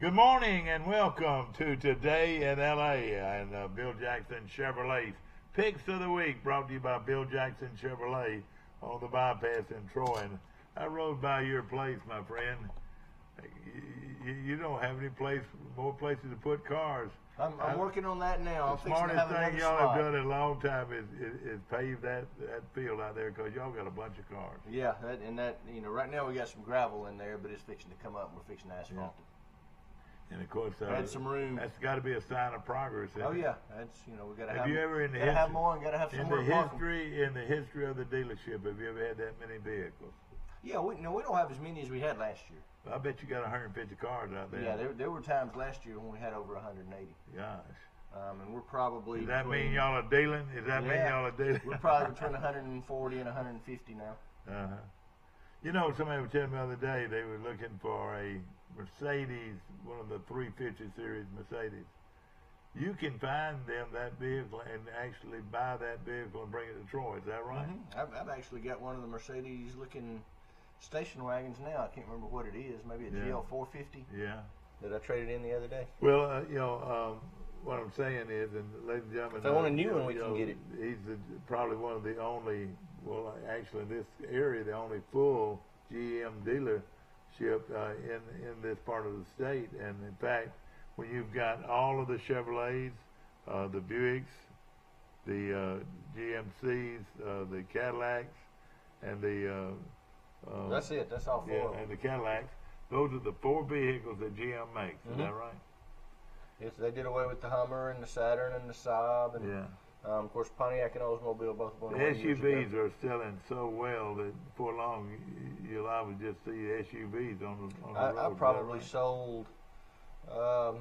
Good morning and welcome to Today in LA and Bill Jackson Chevrolet's Picks of the Week, brought to you by Bill Jackson Chevrolet on the bypass in Troy. And I rode by your place, my friend. You don't have any more places to put cars. I'm working on that now. The smartest thing y'all have done in a long time is pave that field out there, because y'all got a bunch of cars. Yeah, right now we got some gravel in there, but it's fixing to come up and we're fixing to asphalt it. And of course, had some room. That's got to be a sign of progress. Oh yeah, that's we got to have. Have you ever in the gotta have more and got to have some more. In the history of the dealership, have you ever had that many vehicles? Yeah, we don't have as many as we had last year. I bet you got 150 cars out there. Yeah, there were times last year when we had over 180. Gosh. And we're probably. Does that mean y'all are dealing? Does that mean y'all are dealing? We're probably between 140 and 150 now. Uh-huh. You know, somebody was telling me the other day they were looking for a Mercedes, one of the 350 series Mercedes. You can find them that vehicle and actually buy that vehicle and bring it to Troy. Is that right? Mm-hmm. I've actually got one of the Mercedes-looking station wagons now. I can't remember what it is. Maybe a GL 450. Yeah. That I traded in the other day. Well, what I'm saying is, and ladies and gentlemen, if I want a new one, we can get it. He's probably one of the only, well, actually in this area, the only full GM dealership in this part of the state. And in fact, when you've got all of the Chevrolets, the Buicks, the GMCs, the Cadillacs, and the that's it. That's all four. Yeah, and the Cadillacs. Those are the four vehicles that GM makes. Is that right? Yes, they did away with the Hummer and the Saturn and the Saab, and of course Pontiac and Oldsmobile both went away. The SUVs are selling so well that before long you'll obviously just see SUVs on the road. I probably sold. I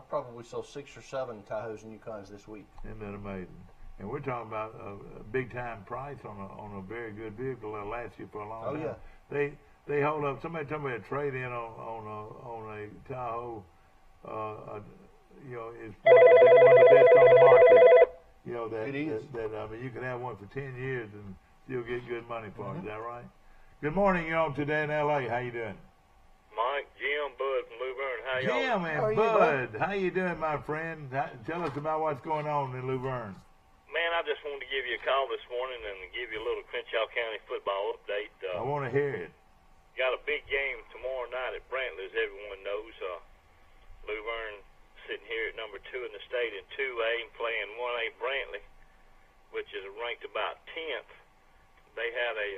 probably sold 6 or 7 Tahoes and Yukons this week. Isn't that amazing? And we're talking about a big time price on a very good vehicle that'll last you for a long time. Yeah. They hold up. Somebody told me a trade in on a Tahoe. Is one of the best on the market. It is. You can have one for 10 years and still get good money for it. Is that right? Good morning. You're on Today in LA. How you doing? Mike, Jim, Bud from Luverne. How y'all? Jim and Bud, how you doing, my friend? Tell us about what's going on in Luverne. Man, I just wanted to give you a call this morning and give you a little Crenshaw County football update. I want to hear it. Got a big game tomorrow night at Brantley, as everyone knows. Luverne sitting here at number 2 in the state in 2A and playing 1A Brantley, which is ranked about 10th. Brantley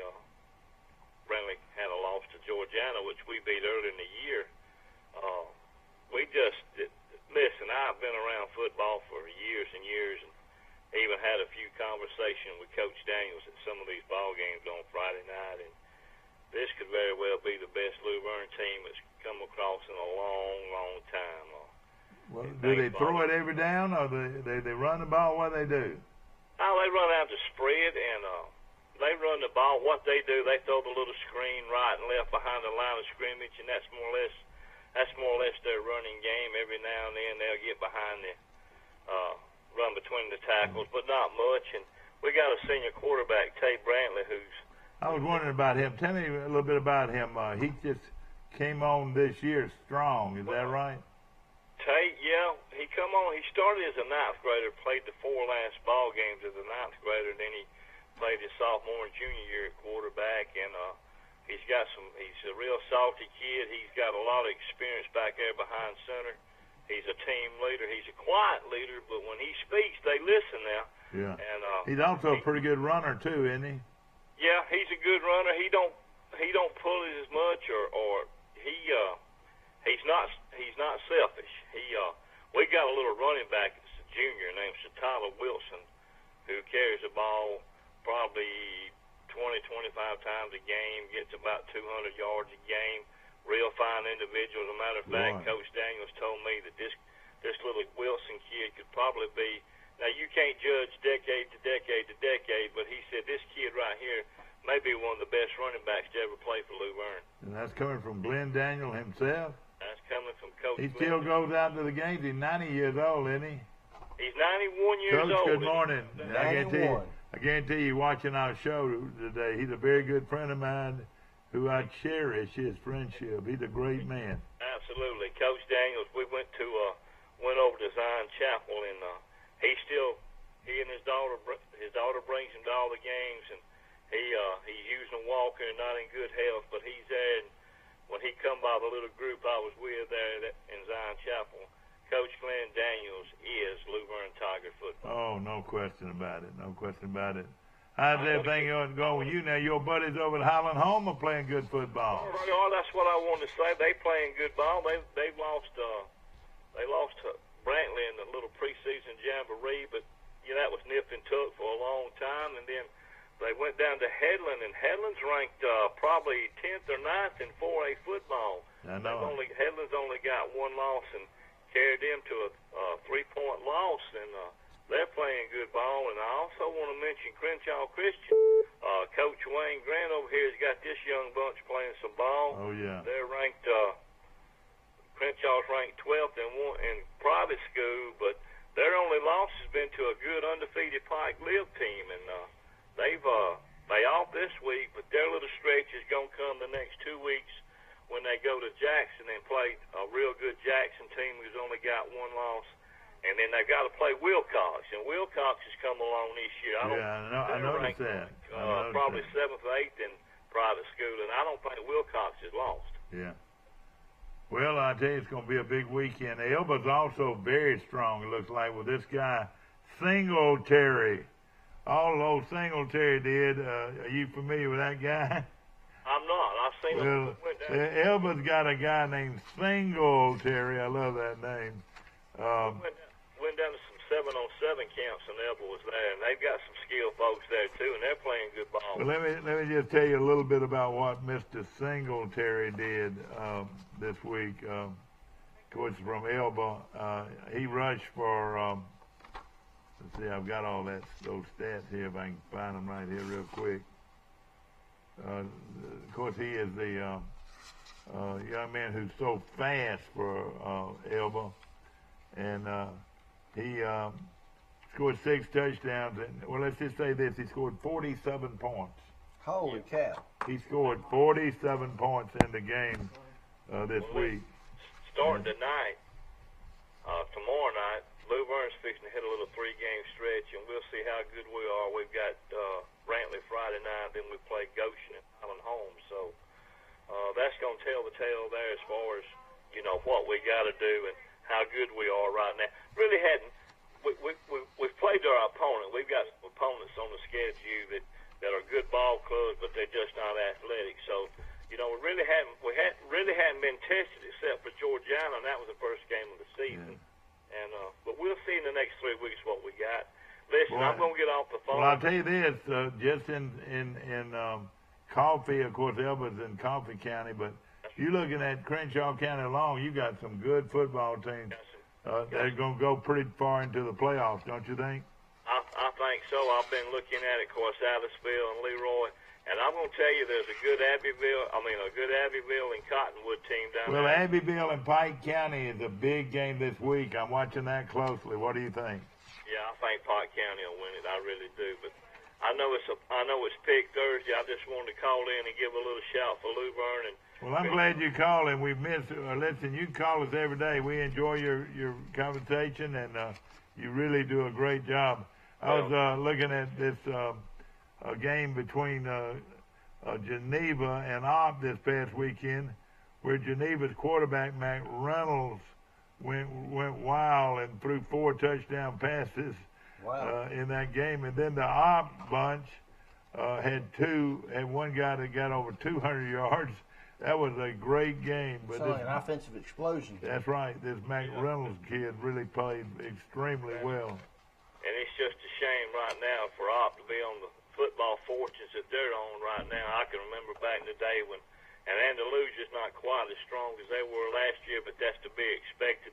had a loss to Georgiana, which we beat early in the year. Listen, I've been around football for years and years, and even had a few conversations with Coach Daniels at some of these ball games on Friday night, and this could very well be the best Luverne team that's come across in a long, long time. Well, do they throw it every down, or they run the ball? What do they do? Oh, they run out the spread, and they run the ball. What they do, they throw the little screen right and left behind the line of scrimmage, and that's more or less their running game. Every now and then they'll get behind the run between the tackles, but not much. And we got a senior quarterback, Tay Brantley, who's. I was wondering about him. Tell me a little bit about him. He just came on this year strong. Is that right? Tay, yeah, he come on. He started as a 9th grader, played the 4 last ball games as a 9th grader, then he played his sophomore and junior year at quarterback, and he's a real salty kid. He's got a lot of experience back there behind center. He's a team leader. He's a quiet leader, but when he speaks, they listen now. Yeah. And he's also a pretty good runner too, isn't he? Yeah, he's a good runner. He don't pull it as much, or he's not selfish. We got a little running back that's a junior named Tyler Wilson, who carries the ball probably 20-25 times a game, gets about 200 yards a game. Real fine individual. As a matter of fact, Coach Daniels told me that this little Wilson kid could probably be. Now you can't judge decade to decade to decade, but he said this kid right here may be one of the best running backs to ever play for Luverne. And that's coming from Glenn Daniel himself. That's coming from Coach. He still goes out to the games. He's 90 years old, isn't he? He's 91 years Coach, old. good morning. 91. I guarantee you, watching our show today, he's a very good friend of mine who I cherish his friendship. He's a great man. Absolutely. Coach Daniels, we went over to Zion Chapel, and he and his daughter brings him to all the games, and he's using a walker and not in good health, but he's there. And when he come by the little group I was with there in Zion Chapel, Coach Glenn Daniels is Luverne Tiger football. Oh, no question about it. No question about it. How's everything going with you now? Your buddies over at Highland Home are playing good football. Oh, that's what I wanted to say. They playing good ball. They lost to Brantley in the little preseason jamboree, but that was nip and tuck for a long time. And then they went down to Headland, and Headland's ranked probably 10th or 9th in 4A football. I know. Headland's only got one loss and carried them to a 3-point loss, and they're playing good ball. And I also want to mention Crenshaw Christian. Coach Wayne Grant over here has got this young bunch playing some ball. Oh, yeah. They're ranked, Crenshaw's ranked 12th in private school, but their only loss has been to a good undefeated Pike Live team. And they off this week, but their little stretch is going to come the next 2 weeks when they go to Jackson and play a real good Jackson team who's only got one loss. And then they've got to play Wilcox, and Wilcox has come along this year. I noticed that. Probably 7th or 8th in private school, and I don't think Wilcox has lost. Yeah. Well, I tell you, it's going to be a big weekend. Elba's also very strong, it looks like, with this guy, Singletary. All those Singletary did. Are you familiar with that guy? I'm not. I've seen him. Elba's got a guy named Singletary. I love that name. Went down to some 7-on-7 camps, and Elba was there, and they've got some skilled folks there too, and they're playing good ball. Well, let me just tell you a little bit about what Mr. Singletary did this week. Of course, from Elba, he rushed for. Let's see, I've got all those stats here. If I can find them right here real quick. Of course, he is the young man who's so fast for Elba. And he scored 6 touchdowns. And, well, let's just say this. He scored 47 points. Holy cow. He scored 47 points in the game this week. Starting tonight, tomorrow night, Luverne's fixing to hit a little 3-game stretch, and we'll see how good we are. We've got Brantley Friday night, then we play Goshen at Highland Home. So that's going to tell the tale there as far as, what we got to do and how good we are right now. Really hadn't. We've played to our opponent. We've got opponents on the schedule that are good ball clubs, but they're just not athletic. So, we really hadn't been tested except for Georgiana, and that was the first game of the season. Yeah. And but we'll see in the next 3 weeks what we got. Listen, I'm going to get off the phone. Well, I'll tell you this: just in Coffee, of course, Elba's in Coffee County, but you're looking at Crenshaw County alone, you got some good football teams. They're going to go pretty far into the playoffs, don't you think? I think so. I've been looking at it, of course, Aliceville and Leroy, and I'm going to tell you there's a good Abbeville and Cottonwood team down there. Well, Abbeville and Pike County is a big game this week. I'm watching that closely. What do you think? Yeah, I think Pike County will win it. I really do, but I know it's Pick Thursday. I just wanted to call in and give a little shout for Luverne. Well, I'm glad you called, and we've missed. Listen, you call us every day. We enjoy your conversation, and you really do a great job. I was looking at this game between Geneva and Opp this past weekend, where Geneva's quarterback Mac Reynolds went wild and threw 4 touchdown passes. Wow. In that game, and then the Opp bunch had one guy that got over 200 yards. That was a great game. But an offensive explosion. That's right. This Mac Reynolds kid really played extremely well. And it's just a shame right now for Opp to be on the football fortunes that they're on right now. I can remember back in the day when, and Andalusia's not quite as strong as they were last year, but that's to be expected.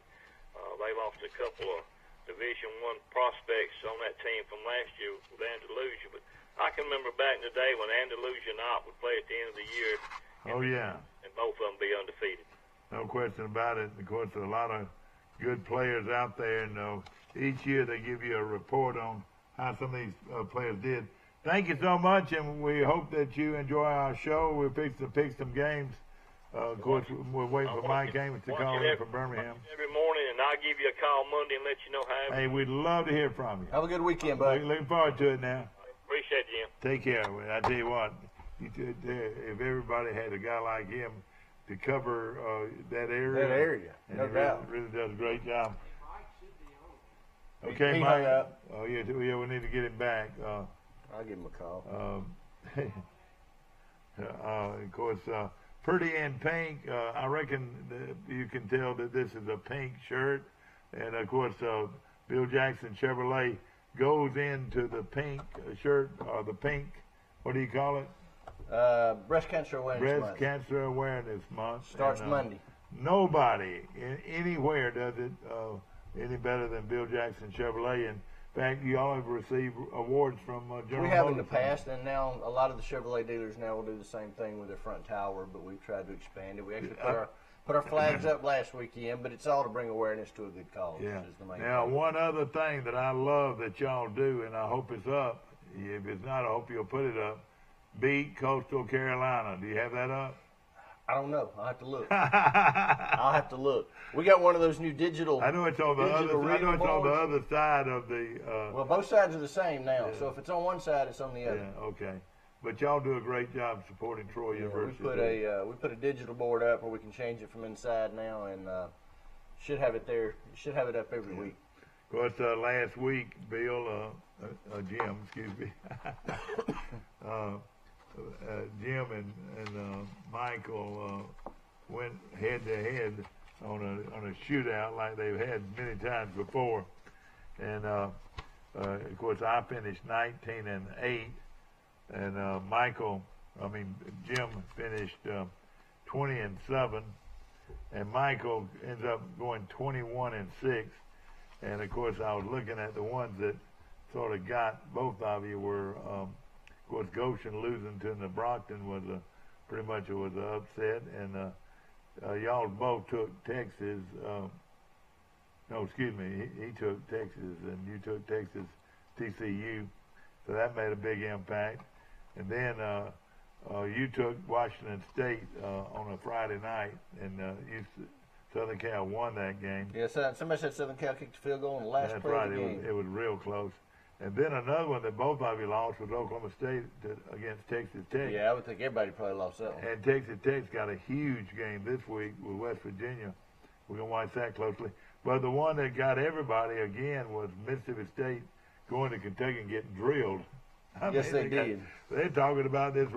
They lost a couple of Division I prospects on that team from last year with Andalusia. But I can remember back in the day when Andalusia and Opp would play at the end of the year. Oh, yeah. And both of them be undefeated. No question about it. Of course, there are a lot of good players out there, and each year they give you a report on how some of these players did. Thank you so much, and we hope that you enjoy our show. We're fixing to pick some games Of course, we're waiting for Mike Amos to call in from Birmingham. Every morning, and I'll give you a call Monday and let you know how. Hey, we'd love to hear from you. Have a good weekend, bud. Looking forward to it now. Appreciate you. Take care. I tell you what, if everybody had a guy like him to cover that area, no doubt, really does a great job. He Okay, hung Mike. up. Oh yeah, we need to get him back. I'll give him a call. Of course, Pretty in pink. I reckon you can tell that this is a pink shirt, and of course, Bill Jackson Chevrolet goes into the pink shirt or the pink. What do you call it? Breast Cancer Awareness Month. Breast Cancer Awareness Month. Starts Monday. Nobody anywhere does it any better than Bill Jackson Chevrolet. In fact, you all have received awards from General We have in Motors. the past, and now a lot of the Chevrolet dealers now will do the same thing with their front tower, but we've tried to expand it. We actually put our flags up last weekend, but it's all to bring awareness to a good cause. Yeah. Is the main Now, thing. one other thing that I love that y'all do, and I hope it's up. If it's not, I hope you'll put it up. Beat Coastal Carolina. Do you have that up? I don't know. I'll have to look. I'll have to look. We got one of those new digital. I know it's on the digital other. I know it's on the boards. other side of the. Well, both sides are the same now. So if it's on one side, it's on the other. Yeah. Okay. But y'all do a great job supporting Troy Yeah, University. we put a digital board up where we can change it from inside now, and should have it there. Should have it up every week. Of course, last week, Bill, Jim, excuse me, Jim and Michael went head to head on a shootout like they've had many times before, and of course I finished 19-8, and Jim finished 20-7, and Michael ends up going 21-6. And of course, I was looking at the ones that sort of got both of you were, of course, Goshen losing to the Brockton was pretty much an upset, and y'all both took Texas. No, excuse me, he took Texas, and you took Texas TCU, so that made a big impact. And then you took Washington State on a Friday night, and Southern Cal won that game. Yeah, somebody said Southern Cal kicked the field goal in the last play of the game. It was real close. And then another one that both of you lost was Oklahoma State against Texas Tech. Yeah, I would think everybody probably lost that one. And Texas Tech's got a huge game this week with West Virginia. We're going to watch that closely. But the one that got everybody again was Mississippi State going to Kentucky and getting drilled. Yes, they did. They're talking about this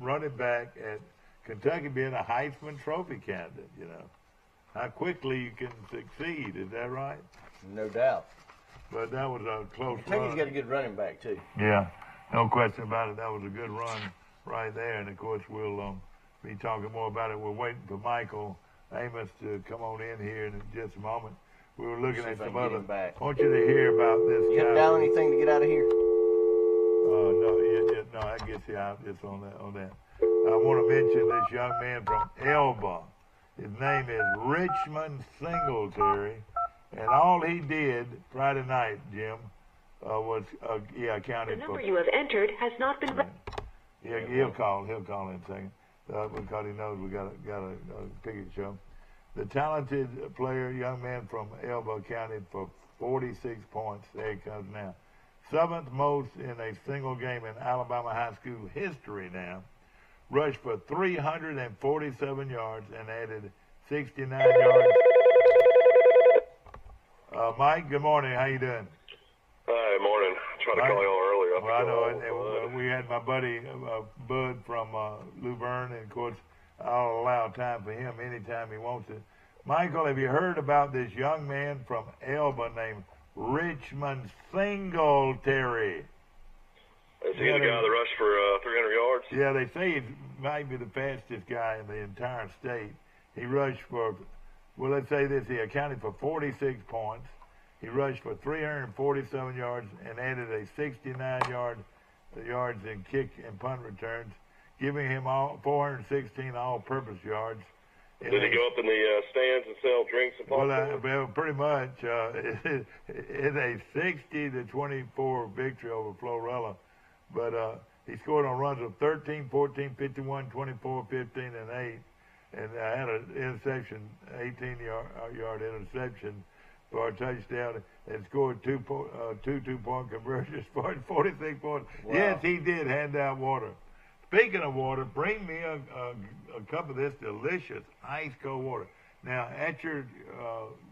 running back at Kentucky being a Heisman Trophy candidate, you know. How quickly you can succeed, is that right? No doubt. But that was a close Kentucky's run. got a good running back, too. Yeah, no question about it. That was a good run right there. And, of course, we'll be talking more about it. We're waiting for Michael Amos to come on in here in just a moment. We were looking at some other. I want you to hear about this You guy. got to dial anything to get out of here? No, that gets you out just on that. I want to mention this young man from Elba. His name is Richmond Singletary, and all he did Friday night, Jim, was accounted The for. number you have entered has not been. He'll call in a second because he knows we got a ticket show. The talented player, young man from Elba, accounted for 46 points. There he comes now, 7th most in a single game in Alabama high school history now. Rushed for 347 yards and added 69 yards. Mike, good morning. How you doing? Hi, morning. Tried to call y'all earlier. Well, I know. We had my buddy Bud from Luverne, and of course, I'll allow time for him anytime he wants it. Michael, have you heard about this young man from Elba named Richmond Singletary? Is he the guy that rushed for 300 yards? Yeah, they say he might be the fastest guy in the entire state. He rushed for, well, let's say this, he accounted for 46 points. He rushed for 347 yards and added a 69 yards in kick and punt returns, giving him 416 all-purpose yards. Did he go up in the stands and sell drinks and popcorn? Well, pretty much. It's a 60-24 victory over Florella. But he scored on runs of 13, 14, 51, 24, 15, and 8. and I had an interception, 18-yard interception for a touchdown, and scored two two-point conversions for 46 points. Wow. Yes, he did hand out water. Speaking of water, bring me a cup of this delicious ice-cold water. Now, at your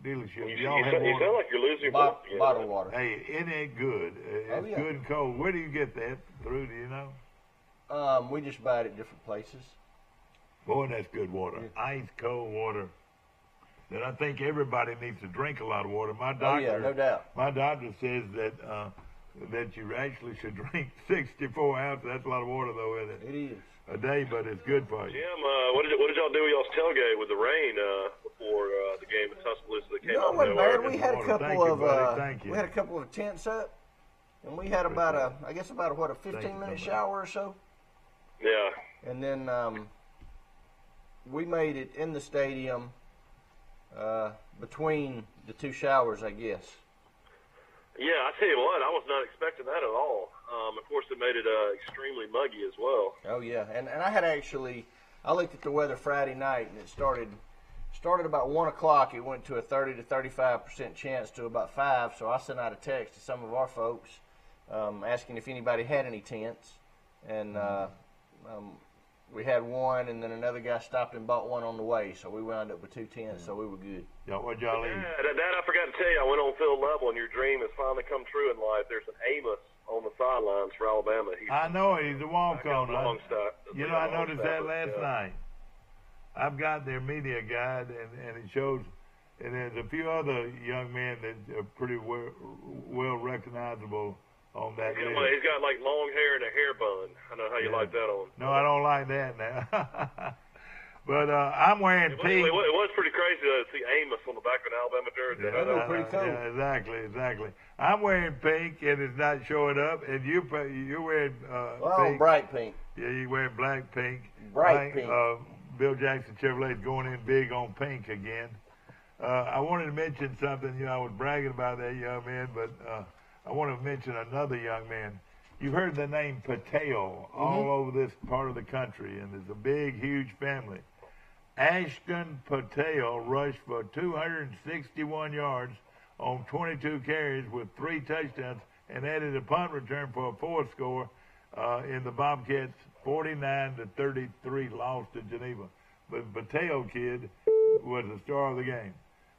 dealership, y'all have You water. sound like you're losing your Bottled breath. bottled water. Hey, isn't it good? It's yeah. good and cold. Where do you get that through? Do you know? We just buy it at different places. Boy, that's good water. Ice cold water. That I think everybody needs to drink a lot of water. My doctor, Oh yeah, no doubt. my doctor says that that you actually should drink 64 ounces. That's a lot of water, though, isn't it? It is. A day, but it's good for you. Jim, what did y'all do with y'all's tailgate with the rain before the game in Tuscaloosa that came No, out it wasn't nowhere? bad. We had a Thank couple you, of buddy. Thank you. we had a couple of tents up, and we had about a 15-minute shower or so, Yeah. and then we made it in the stadium between the two showers, I guess. Yeah, I tell you what, I was not expecting that at all. Of course, it made it extremely muggy as well. Oh yeah, and I looked at the weather Friday night, and it started about 1 o'clock. It went to a 30 to 35% chance to about 5. So I sent out a text to some of our folks asking if anybody had any tents, and we had one, and then another guy stopped and bought one on the way. So we wound up with 2 tents, so we were good. What'd y'all eat? Yeah, that I forgot to tell you. I went on field level, and your dream has finally come true in life. There's an Amos on the sidelines for Alabama. I know it. He's a walk-on. You I noticed that last night. I've got their media guide, and it shows, and there's a few other young men that are pretty well recognizable on that list. He's got like long hair and a hair bun. I know how you like that on. No, I don't like that now. But I'm wearing pink. It was pretty crazy to see Amos on the back of an Alabama jersey. That was pretty cool. Yeah, exactly. I'm wearing pink, and it's not showing up. And you're wearing pink. Bright pink. Yeah, you're wearing black pink. Bright pink. Bill Jackson Chevrolet is going in big on pink again. I wanted to mention something. I was bragging about that young man, but I want to mention another young man. You've heard the name Patel all over this part of the country, and there's a big, huge family. Ashton Patel rushed for 261 yards on 22 carries with 3 touchdowns and added a punt return for a 4th score in the Bobcats' 49-33 loss to Geneva. But Patel kid was the star of the game.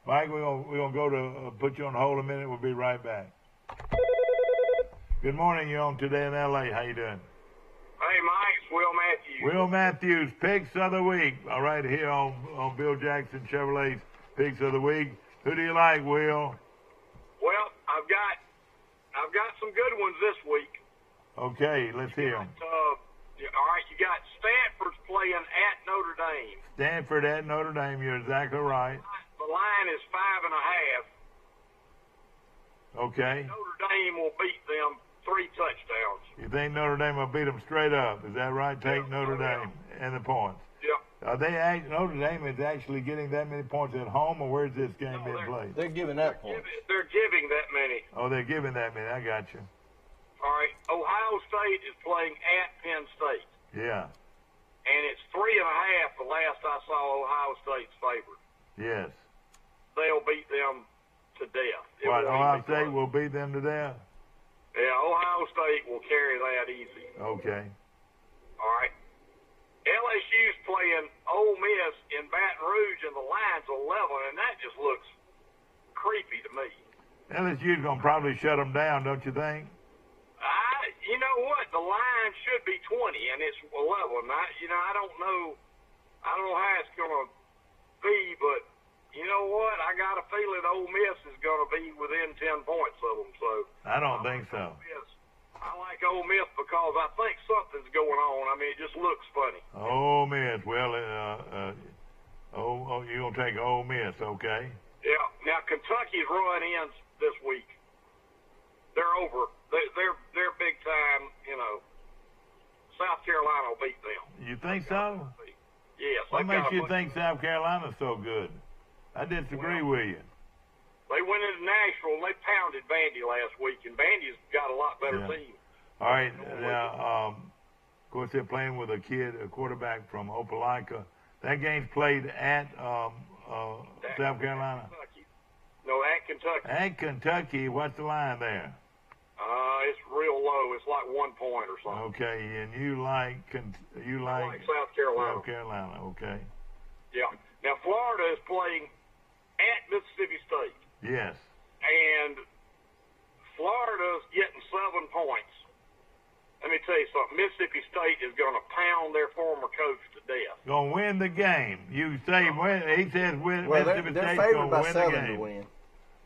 Mike, we're gonna go to put you on hold a minute. We'll be right back. Good morning. You're on Today in L.A. How you doing? Hey, Mike, it's Will Matthews. Will Matthews, Picks of the Week. All right, here on Bill Jackson Chevrolet's Picks of the Week. Who do you like, Will? Well, I've got some good ones this week. Okay, let's hear them. All right, you got Stanford's playing at Notre Dame. Stanford at Notre Dame. You're exactly right. The line is 5.5. Okay. Notre Dame will beat them 3 touchdowns. You think Notre Dame will beat them straight up? Is that right? Take Notre Dame and the points. Yep. Notre Dame is actually getting that many points at home, or where's this game being played? They're giving that points. They're giving that many. Oh, they're giving that many. I got you. All right, Ohio State is playing at Penn State. Yeah. And it's 3.5 the last I saw Ohio State's favored. Yes. They'll beat them to death. What, Ohio State will beat them to death? Yeah, Ohio State will carry that easy. Okay. All right. LSU's playing Ole Miss in Baton Rouge, and the line's 11, and that just looks creepy to me. LSU's going to probably shut them down, don't you think? You know what? The line should be 20, and it's 11. I don't know how it's going to be, but you know what? I got a feeling Ole Miss is going to be within 10 points of them. So I don't think so. I like Ole Miss because I think something's going on. I mean, it just looks funny. Ole Miss. Well, you're going to take Ole Miss, okay? Yeah. Now, Kentucky's run ends this week. They're over. They're big time, South Carolina will beat them. You think so? Yes. What makes you think South Carolina's so good? I disagree with you. They went into Nashville and they pounded Vandy last week, and Vandy's got a lot better team. All right. Now, of course, they're playing with a quarterback from Opelika, That game's played at South Carolina. Kentucky. No, at Kentucky. At Kentucky, what's the line there? It's real low. It's like 1 point or something. Okay, and you like I like South Carolina. South Carolina, okay. Yeah. Now Florida is playing at Mississippi State, Yes. and Florida's getting 7 points. Let me tell you something. Mississippi State is going to pound their former coach to death. Gonna win the game. You say win. He says win. Well, Mississippi they're State's favored gonna by win the 7 game. to win.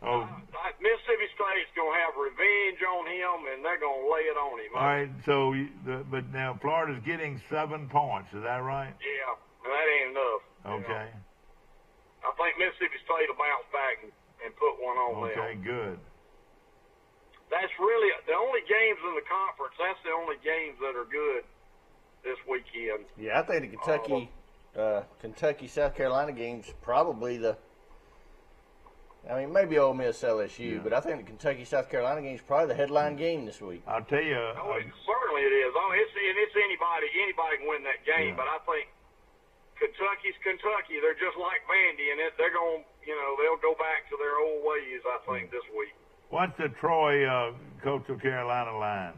Oh, Mississippi State's going to have revenge on him, and they're going to lay it on him. all right. So, but now Florida's getting 7 points. Is that right? Yeah, that ain't enough. Okay. I think Mississippi State will bounce back and put one on them. Okay. Good. That's really the only games in the conference. That's the only games that are good this weekend. Yeah, I think the Kentucky South Carolina game's probably the. I mean, maybe Ole Miss LSU, Yeah. but I think the Kentucky South Carolina game's probably the headline game this week. I'll tell you. Certainly it is. Oh, it's anybody can win that game. Yeah. But I think Kentucky's Kentucky. They're just like Vandy, and they're going. They'll go back to their old ways. I think this week. What's the Troy Coastal Carolina line?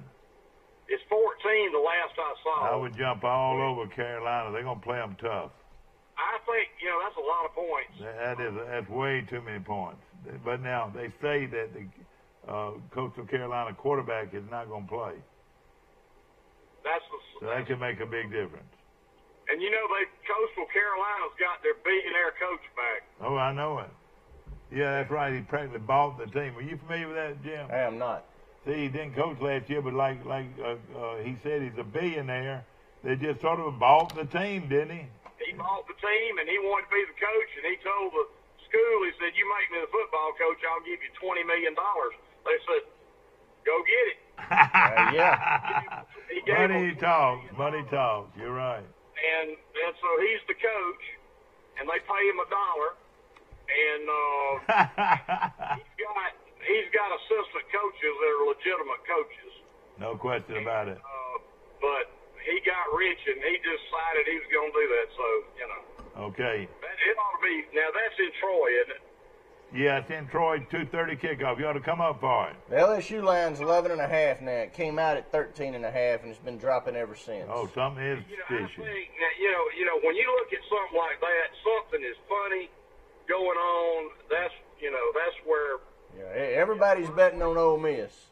It's 14. The last I saw. I would jump all over Carolina. They're gonna play them tough. I think that's a lot of points. That's way too many points. But now they say that the Coastal Carolina quarterback is not going to play, so that could make a big difference. And Coastal Carolina's got their billionaire coach back. Oh, I know it. Yeah, that's right. He practically bought the team. Are you familiar with that, Jim? I am not. See, he didn't coach last year, but like he said, he's a billionaire. They just sort of bought the team, didn't he? He bought the team, and he wanted to be the coach, and he told the school, he said, you make me the football coach, I'll give you $20 million. They said, go get it. Yeah. Money talks. You're right. And so he's the coach, and they pay him $1, and he's got assistant coaches that are legitimate coaches. No question about it. But he got rich, and he decided he was going to do that. So Okay. it ought to be. Now that's in Troy, isn't it? Yeah, it's in Troy. 2:30 kickoff. You ought to come up for it. The LSU line's 11.5 now. It came out at 13.5, and it's been dropping ever since. Oh, something is I fishy. think that, when you look at something like that, something is funny going on. That's where Yeah, everybody's betting on Ole Miss.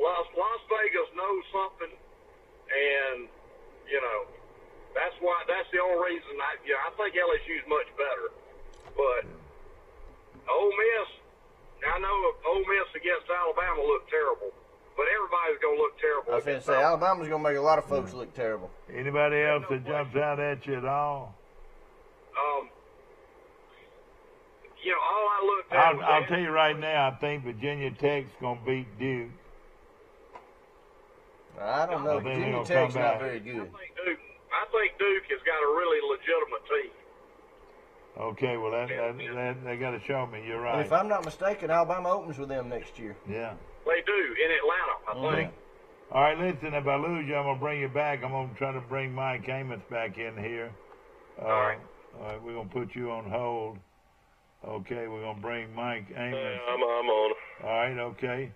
Las Vegas knows something, and that's the only reason I think LSU's much better, but Ole Miss. I know Ole Miss against Alabama looked terrible, but everybody's gonna look terrible. I was going to say, Alabama's going to make a lot of folks look terrible. Anybody else that jumps out at you at all? All I looked at. I'll tell you right now, I think Virginia Tech's going to beat Duke. I don't know. I think they're Virginia gonna Tech's come not back. very good. I think Duke has got a really legitimate team. Okay, well, they got to show me. You're And right. if I'm not mistaken, Alabama opens with them next year. Yeah. They do in Atlanta, I think. All right, listen, if I lose you, I'm going to bring you back. I'm going to try to bring Mike Amos back in here. All right. All right, we're going to put you on hold. Okay, we're going to bring Mike Amos. I'm on. All right, okay.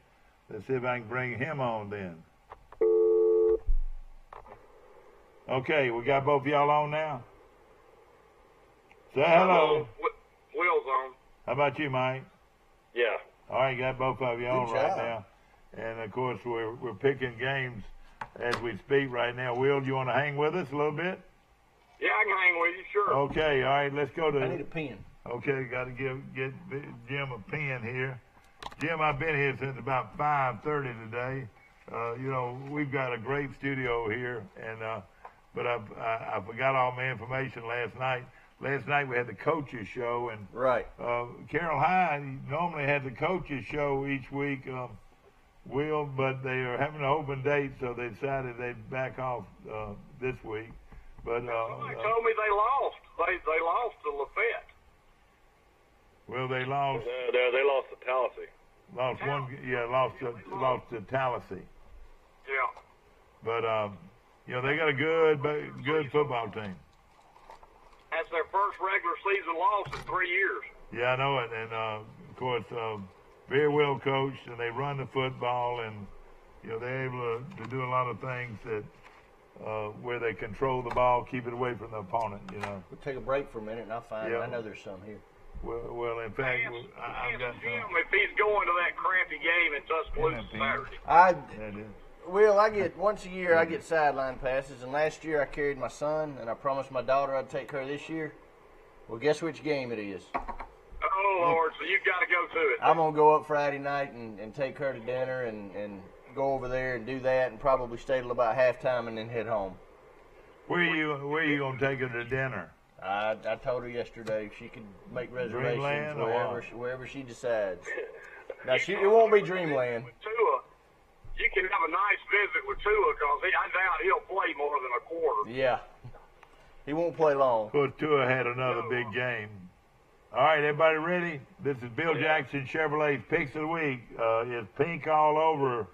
Let's see if I can bring him on then. Okay, we got both of y'all on now? Say hello. Will's on. How about you, Mike? Yeah. All right, got both of you on Good right job. now. And, of course, we're picking games as we speak right now. Will, you want to hang with us a little bit? Yeah, I can hang with you, sure. Okay, all right, let's go to... I need a pen. Okay, got to get Jim a pen here. Jim, I've been here since about 5:30 today. We've got a great studio here, and but I forgot all my information last night. Last night we had the coaches show, and Right. Carroll High normally has a coaches show each week, but they are having an open date, so they decided they'd back off this week. But Somebody told me they lost. They lost to Lafayette. well, they lost. They lost to Tallahassee. Lost to Tallahassee. Yeah. But they got a good football team. That's their first regular season loss in 3 years. Yeah, I know it. And, of course, very well coached, and they run the football, and, you know, they're able to do a lot of things that where they control the ball, keep it away from the opponent, you know. We'll take a break for a minute, and I'll find it. I know there's some here. Well, in fact, I've got Jim, if he's going to that crappy game in Tuscaloosa Saturday. I get once a year I get sideline passes, and last year I carried my son, and I promised my daughter I'd take her this year. Well, guess which game it is? Oh Lord, so you've got to go to it. I'm gonna go up Friday night and take her to dinner and go over there and do that, and probably stay till about halftime and then head home. Where are you gonna take her to dinner? I told her yesterday she could make reservations Dreamland wherever she decides. Now it won't be Dreamland. With Tua, you can have a nice visit with Tua because I doubt he'll play more than a quarter. Yeah, he won't play long. Of course, Tua had another big game. All right, everybody ready? This is Bill Jackson Chevrolet's Picks of the Week. It's pink all over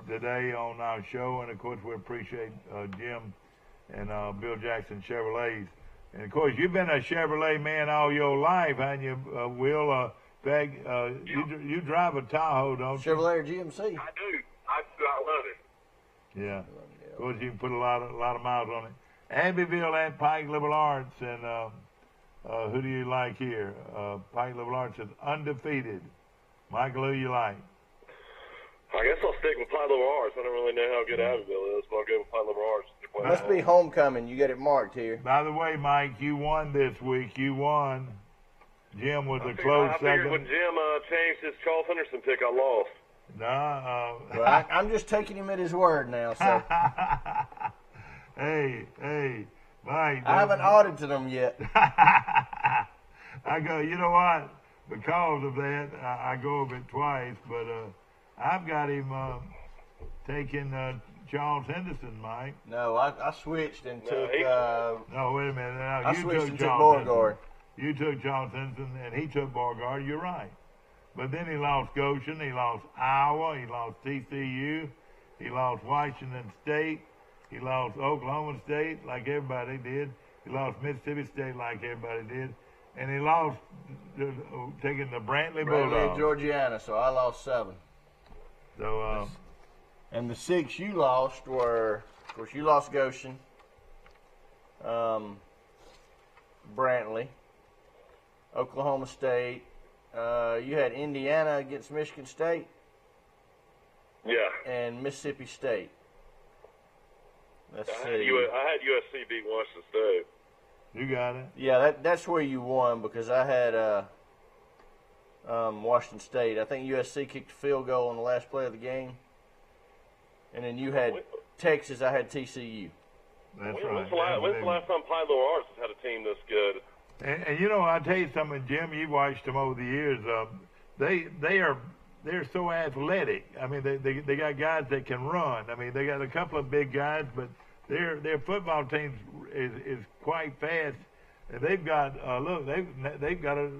today on our show, and of course we appreciate Jim and Bill Jackson Chevrolets. And of course you've been a Chevrolet man all your life, haven't you, Will? You drive a Tahoe, don't you? Chevrolet or GMC? I do. I love it. Yeah. Of course you can put a lot of miles on it. Abbeville and Pike Liberal Arts, and who do you like here? Pike Liberal Arts is undefeated. Michael, who you like? I guess I'll stick with Pike Liberal Arts. I don't really know how good Abbeville is, but I'll go with Pike Liberal Arts. Must be homecoming. You got it marked here. By the way, Mike, you won this week. You won. Jim was a close I figured second. when Jim changed his Charles Henderson pick, I lost. Nah. I'm just taking him at his word now. So Hey, Mike. I haven't audited them yet. I go, you know what? Because of that, I go over it twice, but I've got him taking Charles Henderson, Mike. No, I switched and took. No, wait a minute. Now, I you switched took and took Charles Beauregard. Henderson. You took Charles Henderson, and he took Beauregard. You're right. But then he lost Goshen. He lost Iowa. He lost TCU. He lost Washington State. He lost Oklahoma State like everybody did. He lost Mississippi State like everybody did. And he lost taking the Brantley Bulldogs. Georgiana, so I lost 7. So, and the 6 you lost were, of course, you lost Goshen, Brantley, Oklahoma State. You had Indiana against Michigan State. Yeah. And Mississippi State. Let's see. I had USC beat Washington State. you got it. Yeah, that's where you won because I had Washington State. I think USC kicked a field goal on the last play of the game. And then you had Texas. I had TCU. That's When's right. the last time Pine Liberal Arts has had a team this good? And you know, I'll tell you something, Jim. You've watched them over the years. They're so athletic. I mean, they got guys that can run. I mean, they got a couple of big guys, but their football team is quite fast. And they've got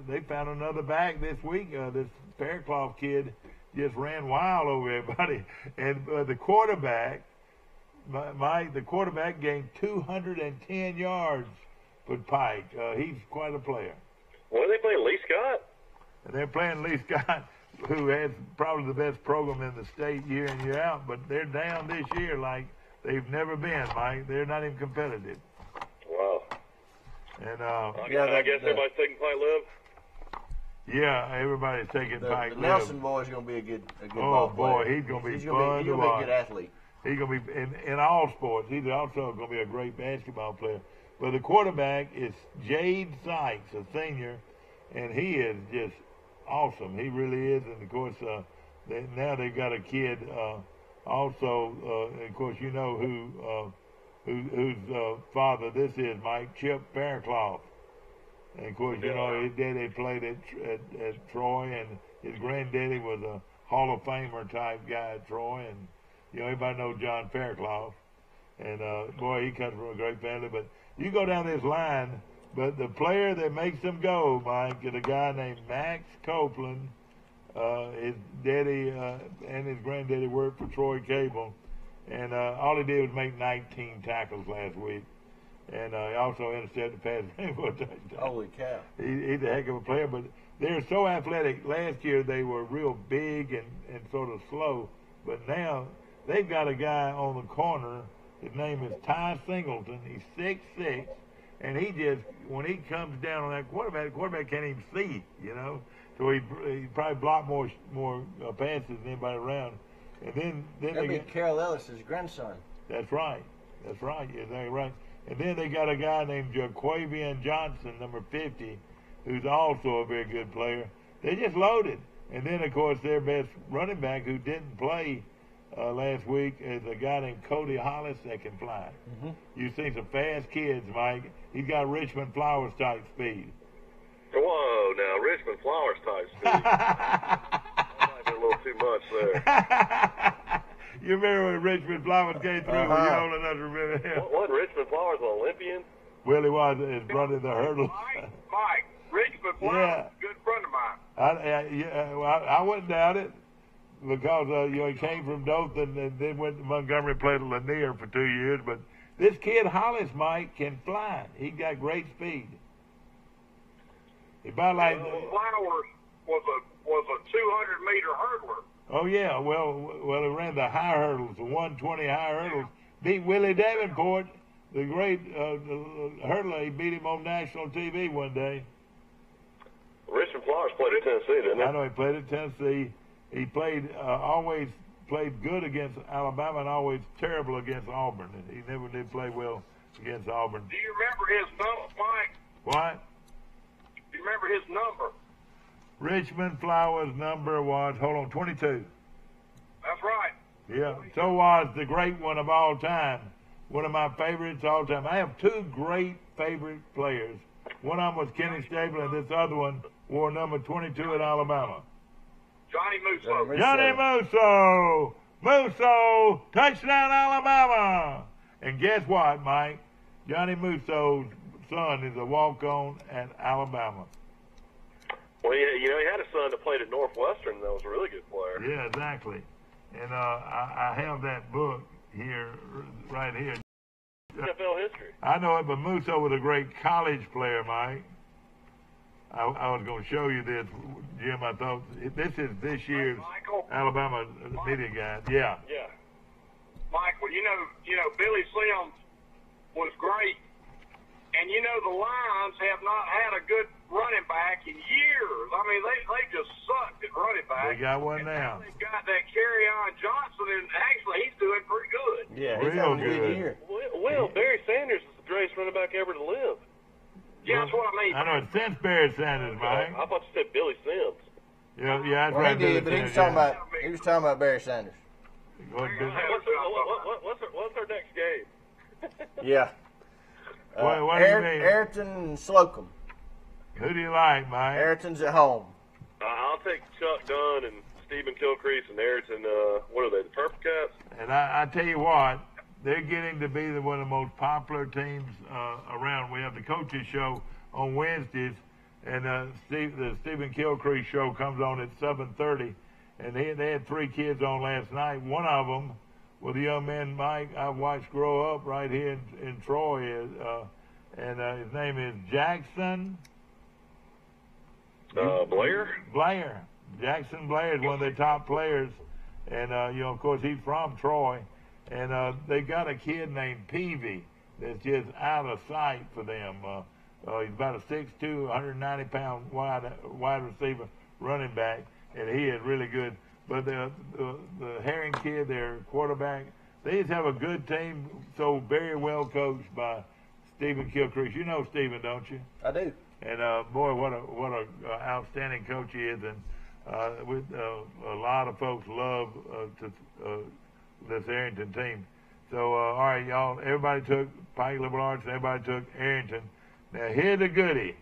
they found another back this week. This Faircloth kid just ran wild over everybody, and the quarterback, the quarterback gained 210 yards for Pike. He's quite a player. When are they playing Lee Scott? And they're playing Lee Scott, who has probably the best program in the state year in, year out, but they're down this year like they've never been, Mike. They're not even competitive. Wow. And I guess everybody's taking Pine Lib? yeah, everybody's taking Pike. The Nelson boy's going to be a good Oh ball player. boy, he's going to be He's fun going to to be a watch. good athlete. He's going to be in all sports. He's also going to be a great basketball player. But the quarterback is Jade Sykes, a senior, and he is just awesome. He really is. And of course, now they've got a kid also. And of course, you know whose father this is, Mike, Chip Faircloth. And of course, you know his daddy played at Troy, and his granddaddy was a Hall of Famer type guy at Troy, and you know everybody knows John Faircloth. And boy, he comes from a great family. But you go down this line, but the player that makes them go, Mike, is a guy named Max Copeland. His daddy and his granddaddy worked for Troy Cable, and all he did was make 19 tackles last week. and he also intercepted the pass for a touchdown. Holy cow! He's a heck of a player, but they're so athletic. Last year they were real big and sort of slow, but now they've got a guy on the corner. His name is Ty Singleton. He's 6'6", and he just, when he comes down on that quarterback, the quarterback can't even see, you know. So he probably blocked more passes than anybody around. And then That'd they be get, Carol Ellis's grandson. That's right. That's right. You're exactly right. And then they got a guy named Jaquavian Johnson, number 50, who's also a very good player. They just loaded. And then, of course, their best running back, who didn't play last week, is a guy named Cody Hollis that can fly. Mm-hmm. You've seen some fast kids, Mike. He's got Richmond Flowers type speed. Whoa, now Richmond Flowers type speed. That might be a little too much there. You remember when Richmond Flowers came through? Uh-huh. Were you old enough to remember him? Wasn't Richmond Flowers an Olympian? Well, he was running the hurdles. Mike, Richmond Flowers is a good friend of mine. I wouldn't doubt it, because he came from Dothan and then went to Montgomery, played at Lanier for 2 years. But this kid Hollis, Mike, can fly. He got great speed. He about like Flowers was a 200-meter hurdler. Oh yeah, well he ran the high hurdles, the 120 high hurdles. Beat Willie Davenport, the great hurdler. He beat him on national TV one day. Richmond Flowers played at Tennessee, didn't he? I know he played at Tennessee. He played always played good against Alabama and always terrible against Auburn. And he never did play well against Auburn. Do you remember his number, Mike? What? Do you remember his number? Richmond Flowers' number was, 22. That's right. Yeah, so was the great one of all time. One of my favorites all time. I have two great favorite players. One of them was Kenny Stabler, and this other one wore number 22 at Alabama. Johnny Musso. Johnny Musso! Musso! Touchdown, Alabama! And guess what, Mike? Johnny Musso's son is a walk-on at Alabama. Well, he had a son that played at Northwestern that was a really good player. Yeah, exactly. And I have that book here, right here. NFL history. I know it, but Musso was a great college player, Mike. I was going to show you this, Jim. I thought this is this year's Alabama media guide. Yeah. Yeah. Michael, you know Billy Sims was great, and the Lions have not had a good running back in years. I mean, they just sucked at running back. They got one and now. They've got that Kerryon Johnson, and actually he's doing pretty good. Yeah, he's Real having a good good. year. Well, Barry Sanders is the greatest running back ever to live. Yeah, that's what I mean. I know it's since Barry Sanders, Mike. I thought you said Billy Sims. Yeah, that's Well, right. he did, but he was talking about Barry Sanders. Go ahead, Billy. What's our next game? Yeah. What do you mean? Ayrton and Slocum. Who do you like, Mike? Ayrton's at home. I'll take Chuck Dunn and Stephen Kilcrease and Ayrton. What are they, the Purple Cats? And I tell you what, they're getting to be one of the most popular teams around. We have the coaches show on Wednesdays, and the Stephen Kilcrease show comes on at 7:30. And they had three kids on last night. One of them was a young man, Mike, I've watched grow up right here in Troy, and his name is Jackson Blair? Blair. Jackson Blair is one of their top players, and of course he's from Troy. And they got a kid named Peavy that's just out of sight for them. He's about a 6'2", 190-pound wide receiver running back, and he is really good. But the Herring kid, their quarterback, they just have a good team, so very well coached by Stephen Kilcrease. You know Stephen, don't you? I do. And boy, what a outstanding coach he is, and a lot of folks love this Arrington team. So all right, y'all, everybody took Pike Liberal Arts, and everybody took Arrington. Now here's the goodie: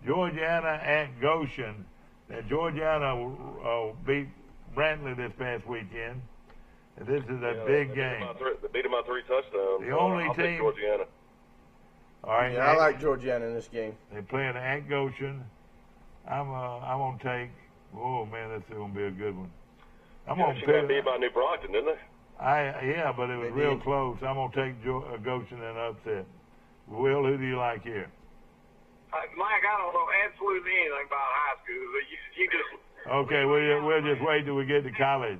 Georgiana at Goshen. Now Georgiana beat Brantley this past weekend, and this is a big game. They beat them by 3 touchdowns. The only I'll take team. Georgiana. All right, Yeah, I like Georgiana in this game. They're playing at Goshen. I'm gonna take. Oh man, this is gonna be a good one. I'm gonna She got pick. beat by New Brockton, didn't they? Yeah, but it was They real did. close. I'm gonna take Goshen in an upset. Will, who do you like here? Mike, I don't know absolutely anything about high school. You just Okay, we'll just wait till we get to college.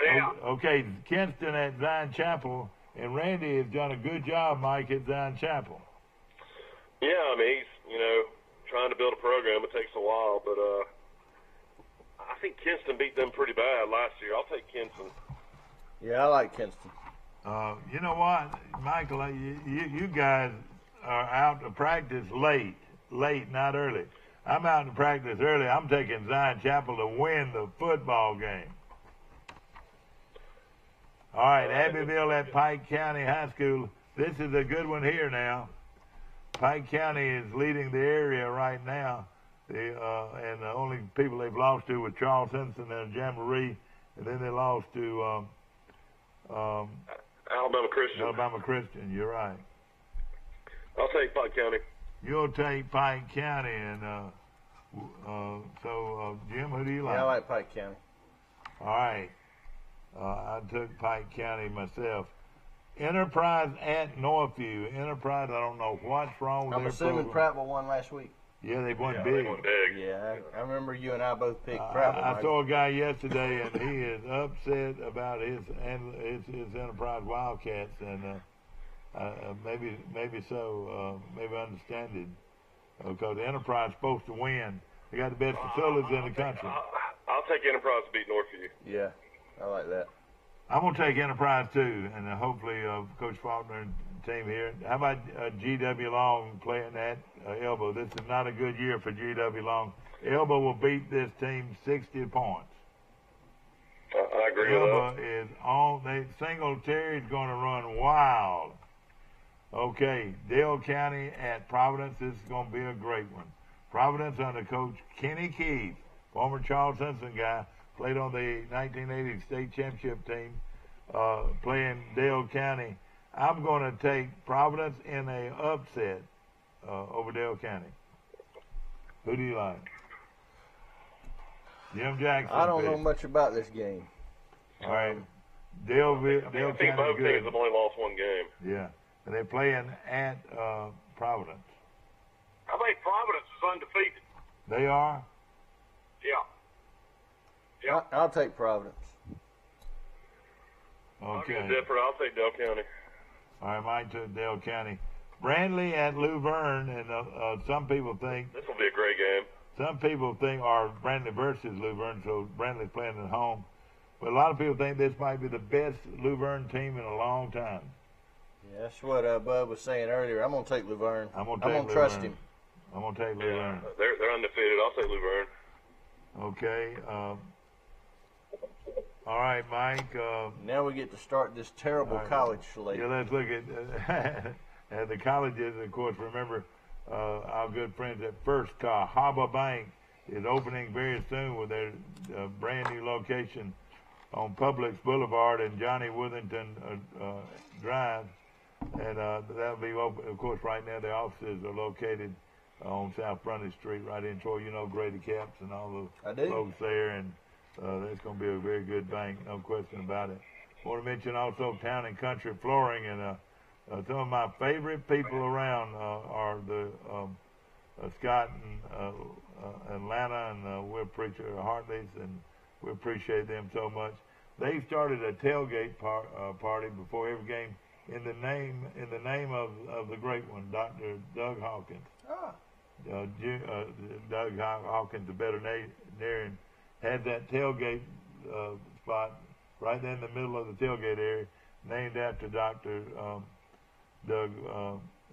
yeah. Okay, Kinston at Zion Chapel, and Randy has done a good job, Mike, at Zion Chapel. Yeah, I mean, he's, trying to build a program. It takes a while, but I think Kinston beat them pretty bad last year. I'll take Kinston. Yeah, I like Kinston. You know what, Michael, you guys are out to practice late, not early. I'm out to practice early. I'm taking Zion Chapel to win the football game. All right, Abbeville at Pike County High School. This is a good one here now. Pike County is leading the area right now. And the only people they've lost to were Charles Simpson and Jamboree, and then they lost to Alabama Christian. Alabama Christian. You're right. I'll take Pike County. You'll take Pike County, and Jim, who do you like? Yeah, I like Pike County. All right. I took Pike County myself. Enterprise at Northview. Enterprise, I don't know what's wrong with I'm their assuming program. Prattville won last week. Yeah, they won Yeah, big. they won big. Yeah, I remember you and I both picked Prattville. I Mike. saw a guy yesterday, and he is upset about his Enterprise Wildcats, and maybe so. Maybe I understand it, because the Enterprise is supposed to win. They got the best facilities in the country. I'll take Enterprise to beat Northview. Yeah, I like that. I'm going to take Enterprise too, and hopefully Coach Faulkner and team here. How about G.W. Long playing at Elbow? This is not a good year for G.W. Long. Elbow will beat this team 60 points. I agree with Elbow that. is on. Singletary's going to run wild. Okay, Dale County at Providence. This is going to be a great one. Providence under Coach Kenny Keith, former Charles Simpson guy, played on the 1980 state championship team, playing Dale County. I'm going to take Providence in a upset over Dale County. Who do you like? Jim Jackson. I don't know much about this game. All right. Dale I think County both good. teams have only lost one game. Yeah. And they're playing at Providence. I think Providence is undefeated. They are? Yeah. Yeah. I'll take Providence. Okay. I'm different. I'll take Dale County. All right, mine took Dale County. Brandley at Luverne, and some people think, This will be a great game. or Brandley versus Luverne, so Brandley's playing at home. But a lot of people think this might be the best Luverne team in a long time. Yeah, that's what Bud was saying earlier. I'm going to take Luverne. I'm going to trust him. I'm going to take Luverne. They're undefeated. I'll take Luverne. Okay. All right, Mike. Now we get to start this terrible All right. college slate. Yeah, let's look at the colleges. Of course, remember our good friends at First Cahaba Bank is opening very soon with their brand new location on Publix Boulevard and Johnny Withington Drive, and that'll be open. Of course, right now their offices are located on South Frontage Street, right in Troy. You know Grady Caps and all I the do. folks there, and that's going to be a very good bank, no question about it. I want to mention also Town and Country Flooring, and some of my favorite people around are the Scott and Atlanta, and we appreciate Hartley's, and we appreciate them so much. They started a tailgate party before every game in the name of the great one, Dr. Doug Hawkins. Ah. Doug Hawkins, the veterinarian, had that tailgate spot right there in the middle of the tailgate area, named after Dr. Doug,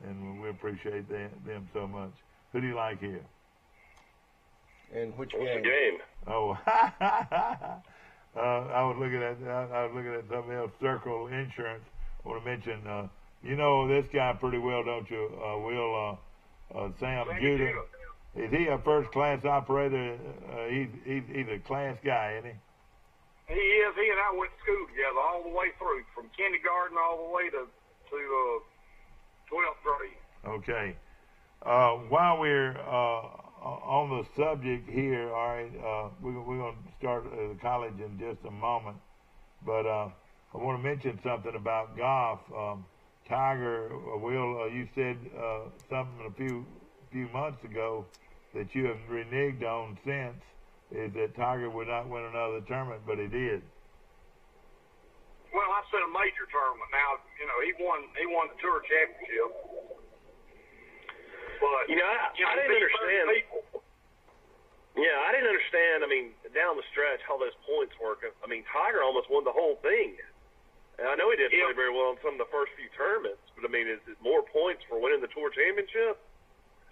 and we appreciate them so much. Who do you like here? In which What's game? the game? Oh, I was looking at something else. Circle Insurance. I want to mention, you know this guy pretty well, don't you? Will Sam Judah. Is he a first-class operator? He's a class guy, isn't he? He is. He and I went to school together all the way through, from kindergarten all the way to 12th grade. Okay. While we're on the subject here, all right, we're going to start the college in just a moment. But I want to mention something about golf. Tiger, Will, you said something a few months ago that you have reneged on since, is that Tiger would not win another tournament, but he did. Well, I said a major tournament. Now, he won the Tour Championship. But I didn't understand. Yeah, I didn't understand. I mean, down the stretch, how those points work. I mean, Tiger almost won the whole thing. And I know he didn't play very well in some of the first few tournaments, but I mean, is it more points for winning the Tour Championship?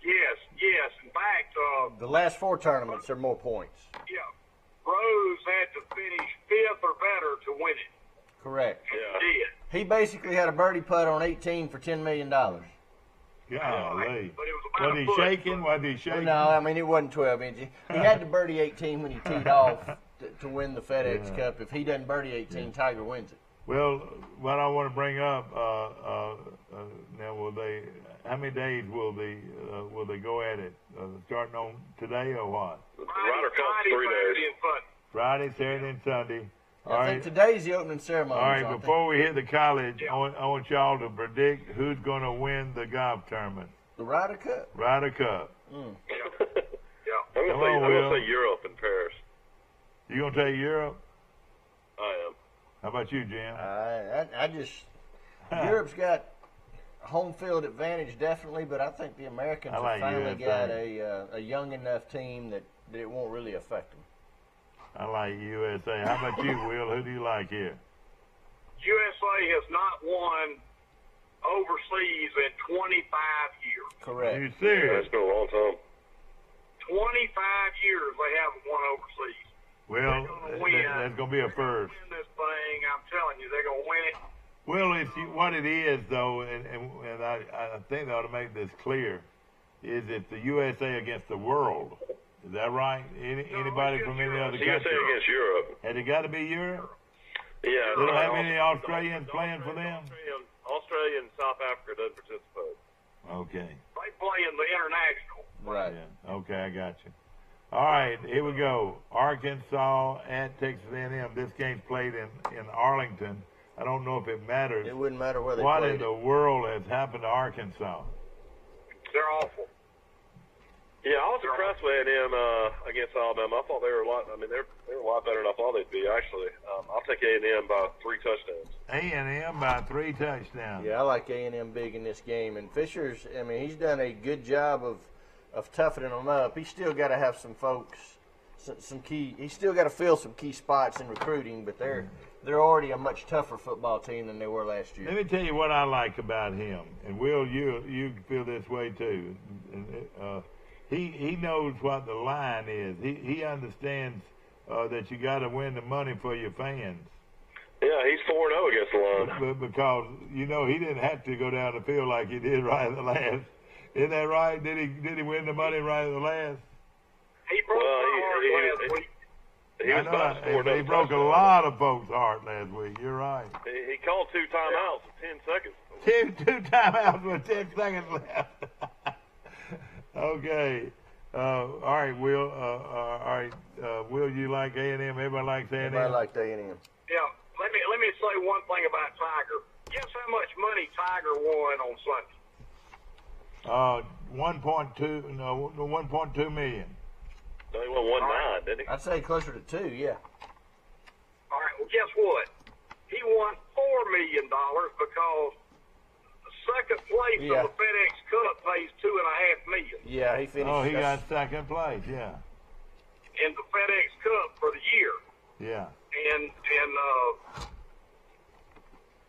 Yes. In fact, The last 4 tournaments are more points. yeah, Rose had to finish 5th or better to win it. Correct. And Yeah. he did. He basically had a birdie putt on 18 for $10 million. Golly. But it was about Was a he foot. shaking? Was he Well, shaking? no, I mean, it wasn't 12 inches. He had to birdie 18 when he teed off to win the FedEx Yeah. Cup. If he doesn't birdie 18, Tiger wins it. Well, what I want to bring up now, how many days will they go at it? Starting on today or what? The Ryder Cup's Friday, 3 Saturday, days. and Sunday. Friday, Saturday, and Sunday. All I right. think today's the opening ceremony. All right. Before we hit the college, Yeah. I want y'all to predict who's going to win the golf tournament. The Ryder Cup. Ryder Cup. Yeah. I'm Come on, going Will. to say Europe and Paris. You gonna take Europe? I am. How about you, Jim? I just Europe's got home field advantage definitely, but I think the Americans I like have finally USA. got a young enough team that it won't really affect them. I like USA. How about you, Will? Who do you like here? USA has not won overseas in 25 years. Are Correct. you Yeah, serious? it's been a long time. 25 years they haven't won overseas. Well, They're gonna win. that's gonna be a first. Win this thing, I'm telling you, they're gonna win it. Well, what it is, though, and I think they ought to make this clear, is it's the USA against the world. Is that right? Anybody from any other USA country? against Europe. Has it got to be Europe? Yeah. They don't have any Australians playing for them? Australia and South Africa doesn't participate. Okay. They play in the international. Right. Yeah. Okay, I got you. All right, here we go. Arkansas at Texas A&M. This game's played in Arlington. I don't know if it matters. It wouldn't matter where they What played in the it. world has happened to Arkansas? They're awful. Yeah, I was impressed with A&M against Alabama. I thought they were a lot. I mean, they're a lot better than I thought they'd be. Actually, I'll take A&M by 3 touchdowns. A&M by 3 touchdowns. Yeah, I like A&M big in this game. And Fisher's, I mean, he's done a good job of toughening them up. He's still got to have some folks, some key. He's still got to fill some key spots in recruiting, but they're already a much tougher football team than they were last year. Let me tell you what I like about him, and Will, you feel this way too. He knows what the line is. He understands that you got to win the money for your fans. Yeah, he's 4-0 against the line. But because he didn't have to go down the field like he did right at the last. Isn't that right? Did he win the money right at the last? He broke my heart last week. He was about to score He another broke a touchdown. lot of folks' heart last week. You're right. He called 2 timeouts in 10 seconds. Two timeouts with 10 seconds left. Okay. All right, Will. Will, you like A&M? Everybody likes A&M. Everybody liked A&M. Yeah. Let me say one thing about Tiger. Guess how much money Tiger won on Sunday? 1.2 million. No, he won 1-9, didn't he? I'd say closer to 2, yeah. All right. Well, guess what? He won $4 million because second place Yeah. in the FedEx Cup pays $2.5 million Yeah, he finished. Oh, he got that's- second place. Yeah. in the FedEx Cup for the year, Yeah. and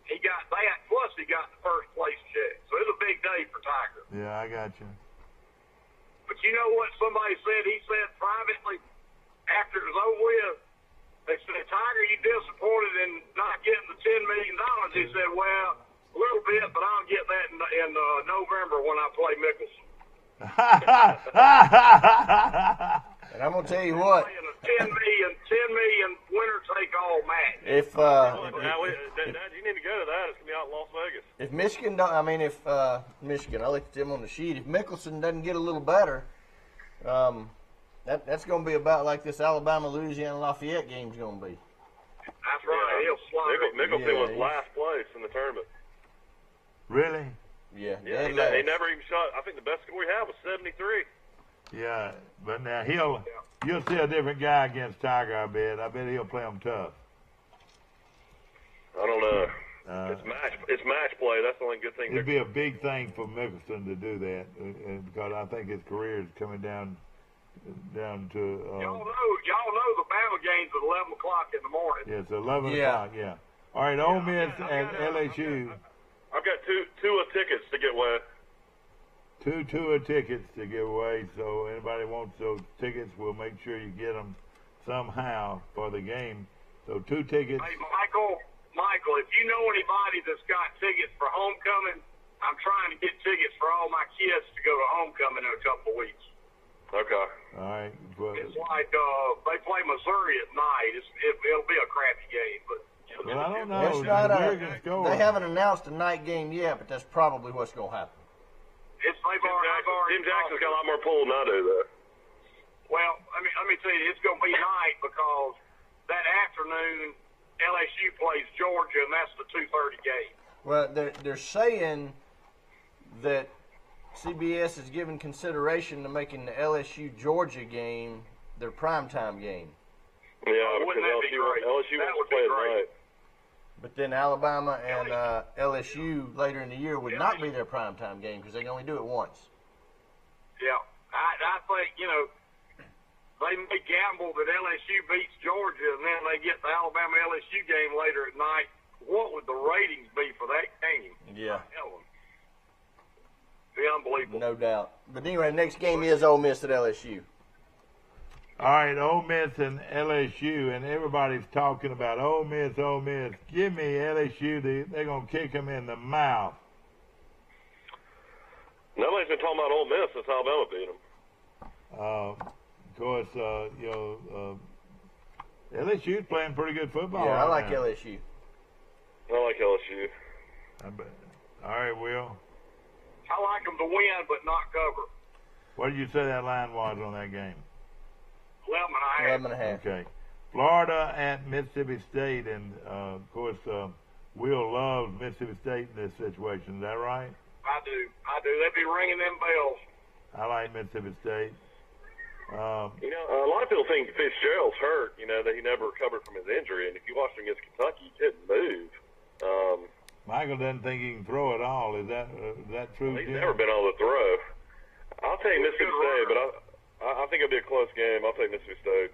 he got that. Plus, he got the first place check. So it was a big day for Tiger. Yeah, I got you. But you know what somebody said? He said privately after it was over with, they said, Tiger, you disappointed in not getting the $10 million? He said, well, a little bit, but I'll get that in November when I play Mickelson. And I'm gonna tell you what. Playing a $10 million winner-take-all match. If Dad, you need to go to that. It's going to be out in Las Vegas. if Michigan don't, I mean, if Michigan, I looked at them on the sheet. If Mickelson doesn't get a little better, that's going to be about like this Alabama Louisiana Lafayette game's going to be. That's right. He'll slide. Mickelson Yeah, was he's- last place in the tournament. Really? Yeah, Yeah, dead he last. never even shot. I think the best score he had was 73. Yeah, but now you'll see a different guy against Tiger. I bet he'll play him tough. I don't know. Uh, It's match play. That's the only good thing. It'd be a big thing for Mickelson to do that, because I think his career is coming down to. Y'all know the Bama game's at 11 o'clock in the morning. Yeah, it's 11 Yeah. o'clock. Yeah. All right, Ole Miss and LSU. I've got two tickets to get away. Two tour tickets to give away. So anybody wants those tickets, we'll make sure you get them somehow for the game. So 2 tickets. Hey, Michael, if you know anybody that's got tickets for homecoming, I'm trying to get tickets for all my kids to go to homecoming in a couple of weeks. Okay. All right. But, It's like they play Missouri at night. It'll be a crappy game, but. well, I don't know. It's not American score. they haven't announced a night game yet, but that's probably what's going to happen. Jim Jackson's got a lot more pull than I do, though. Well, let me tell you, it's going to be night because that afternoon LSU plays Georgia, and that's the 2:30 game. Well, they're saying that CBS is giving consideration to making the LSU Georgia game their primetime game. Yeah, Oh, wouldn't that because be great? LSU That wants would to play be at great. night. But then Alabama and LSU later in the year would not be their primetime game because they can only do it once. Yeah, I think they may gamble that LSU beats Georgia, and then they get the Alabama LSU game later at night. What would the ratings be for that game? Yeah. Hell, it'd be unbelievable. No doubt. But anyway, the next game is Ole Miss at LSU. All right, Ole Miss and LSU, and everybody's talking about Ole Miss, Ole Miss. Give me LSU. They're going to kick them in the mouth. Nobody's been talking about Ole Miss since Alabama beat them. Of course, LSU's playing pretty good football. Yeah, I right like now. LSU. I like LSU. All right, Will. I like them to win, but not cover. What did you say that line was on that game? 11 and a half. 11.5. Okay. Florida at Mississippi State, and of course, Will loves Mississippi State in this situation. Is that right? I do. They'd be ringing them bells. I like Mississippi State. A lot of people think Fitzgerald's hurt, that he never recovered from his injury. And if you watched him against Kentucky, he didn't move. Michael doesn't think he can throw at all. Is that true? He's Jim? never been able to throw. I'll take Mississippi State, but I think it'll be a close game. I'll take Mississippi State.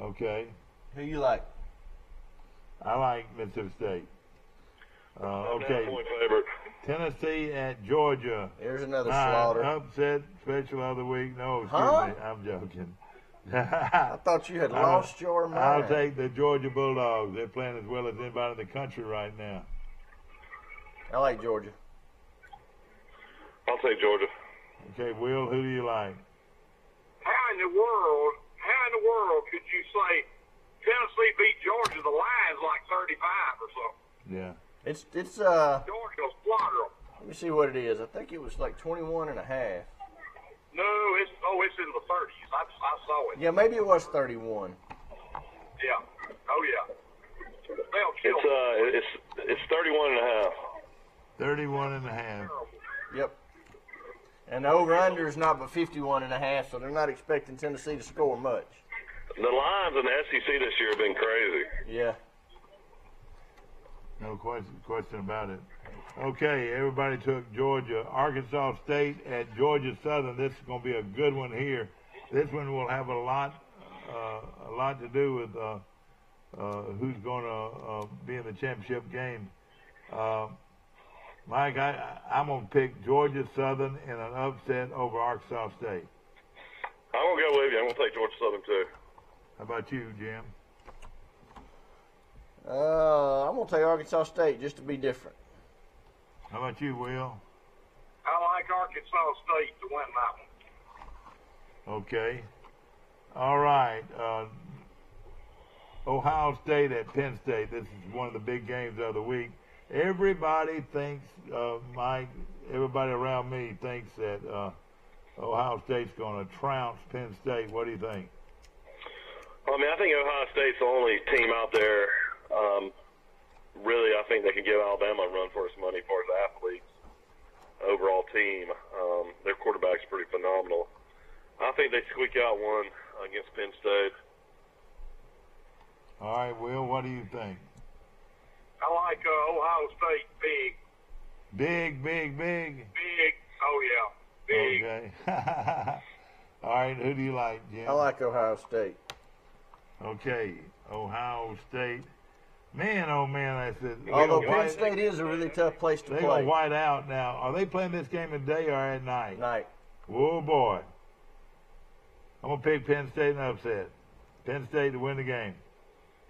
Okay. Who you like? I like Mississippi State. Okay. 9-point favorite. Tennessee at Georgia. There's another All right, slaughter. upset special of the week. No, excuse Huh? me. I'm joking. I thought you had lost your mind. I'll take the Georgia Bulldogs. They're playing as well as anybody in the country right now. I like Georgia. I'll take Georgia. Okay, Will, who do you like? How in the world could you say Tennessee beat Georgia? The line's like 35 or something. Yeah. It's Georgia's slaughter them. let me see what it is. I think it was like 21 and a half. No, it's in the 30s. I saw it. Yeah, maybe it was 31. Yeah. Oh yeah. They'll kill them. It's 31 and a half. 31 and a half. Yep. And the over-under is not but 51 and a half, so they're not expecting Tennessee to score much. The lines in the SEC this year have been crazy. Yeah. No question about it. Okay, everybody took Georgia. Arkansas State at Georgia Southern. This is going to be a good one here. This one will have a lot to do with who's going to be in the championship game. Mike, I'm going to pick Georgia Southern in an upset over Arkansas State. I'm going to go with you. I'm going to take Georgia Southern, too. How about you, Jim? I'm going to take Arkansas State just to be different. How about you, Will? I like Arkansas State to win that one. Okay. All right. Ohio State at Penn State. This is one of the big games of the week. Everybody thinks, Mike, everybody around me thinks that Ohio State's going to trounce Penn State. What do you think? I mean, I think Ohio State's the only team out there really, I think they can give Alabama a run for its money as far as athletes, overall team. Their quarterback's pretty phenomenal. I think they squeak out one against Penn State. All right, Will, what do you think? I like Ohio State big. Big, big, big. Big. Oh, yeah. Big. Okay. All right, who do you like, Jim? I like Ohio State. Okay, Ohio State. Man, oh man, that's it. Although Penn State is a really tough place to They're play. going to white out now. Are they playing this game at day or at night? Night. Oh, boy. I'm going to pick Penn State and upset. Penn State to win the game.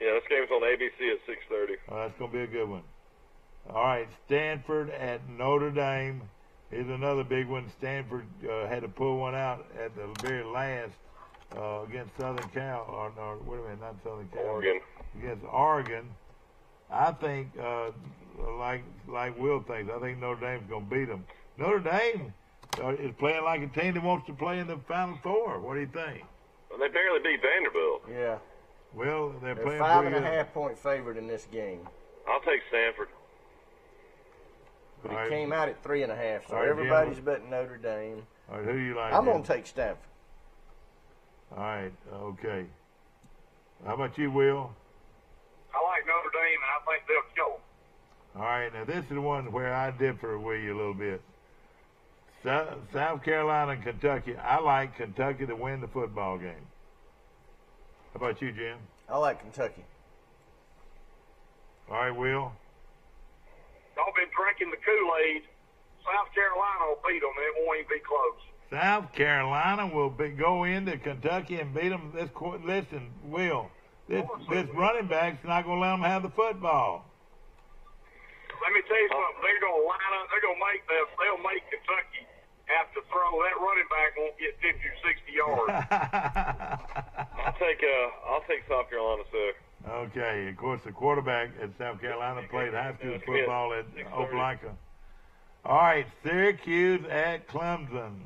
Yeah, this game's on ABC at 6:30. Oh, that's going to be a good one. All right, Stanford at Notre Dame. Here's another big one. Stanford had to pull one out at the very last against Southern Cal. Or wait a minute, not Southern Cal. Oregon. Against Oregon. I think, like Will thinks, I think Notre Dame's going to beat them. Notre Dame is playing like a team that wants to play in the Final Four. What do you think? Well, they barely beat Vanderbilt. Yeah. Well, they're playing 5.5 point favorite in this game. I'll take Stanford. But All it right. came out at 3.5, so All right, everybody's Jim. betting Notre Dame. All right, who do you like? I'm Jim? going to take Stanford. All right, okay. How about you, Will? I like Notre Dame, and I think they'll kill them. All right, now this is the one where I differ with you a little bit. South Carolina and Kentucky. I like Kentucky to win the football game. How about you, Jim? I like Kentucky. All right, Will? Y'all been drinking the Kool-Aid. South Carolina will beat them, and it won't even be close. South Carolina will go into Kentucky and beat them. Listen, Will, this running back's not going to let them have the football. Let me tell you something. They're going to line up. They'll make Kentucky have to throw. That running back won't get 50 or 60 yards. I'll take South Carolina, sir. Okay, of course, the quarterback at South Carolina played high school football at Opelika. All right, Syracuse at Clemson.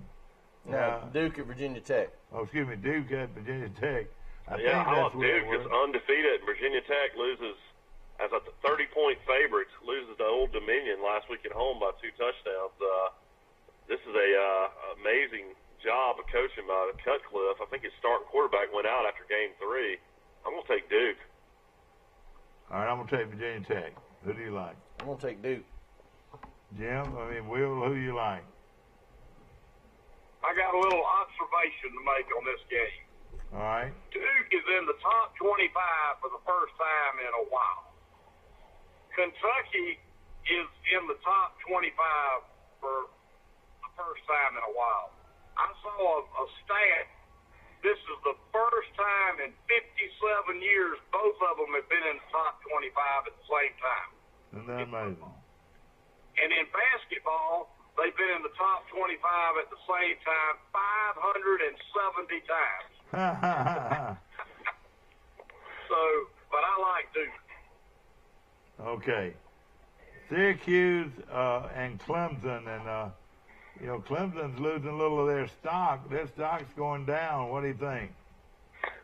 Now, Duke at Virginia Tech. Oh, excuse me, Duke at Virginia Tech. I think How that's about where it Duke is was. undefeated. Virginia Tech loses as a 30-point favorite, loses to Old Dominion last week at home by 2 touchdowns. This is a amazing job of coaching by Cutcliffe. I think his starting quarterback went out after game 3. I'm going to take Duke. All right, I'm going to take Virginia Tech. Who do you like? I'm going to take Duke. Jim, Will, who do you like? I got a little observation to make on this game. All right. Duke is in the top 25 for the first time in a while. Kentucky is in the top 25 for the first time in a while. I saw a stat. This is the first time in 57 years both of them have been in the top 25 at the same time. Isn't that amazing? And in basketball, they've been in the top 25 at the same time 570 times. So, but I like Duke. Okay. Syracuse and Clemson, and Clemson's losing a little of their stock. Their stock's going down. What do you think?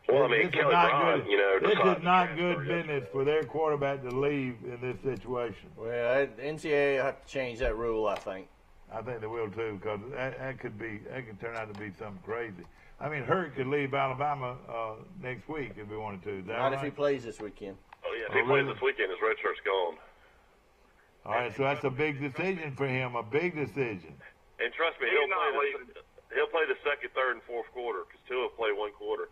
Well, I mean, This is Kelly not Bryant, good. This decided is not to good transfer business for their quarterback to leave in this situation. Well, the NCAA will have to change that rule, I think. I think they will too, because that could turn out to be something crazy. I mean, Hurt could leave Alabama next week if he wanted to. Is that Not right? if he plays this weekend. Oh, yeah, if he Oh, plays really? this weekend, his red shirt's gone. All right, so that's a big decision for him, a big decision. And trust me, He's not he'll play the second, third, and fourth quarter because Tua will play 1 quarter.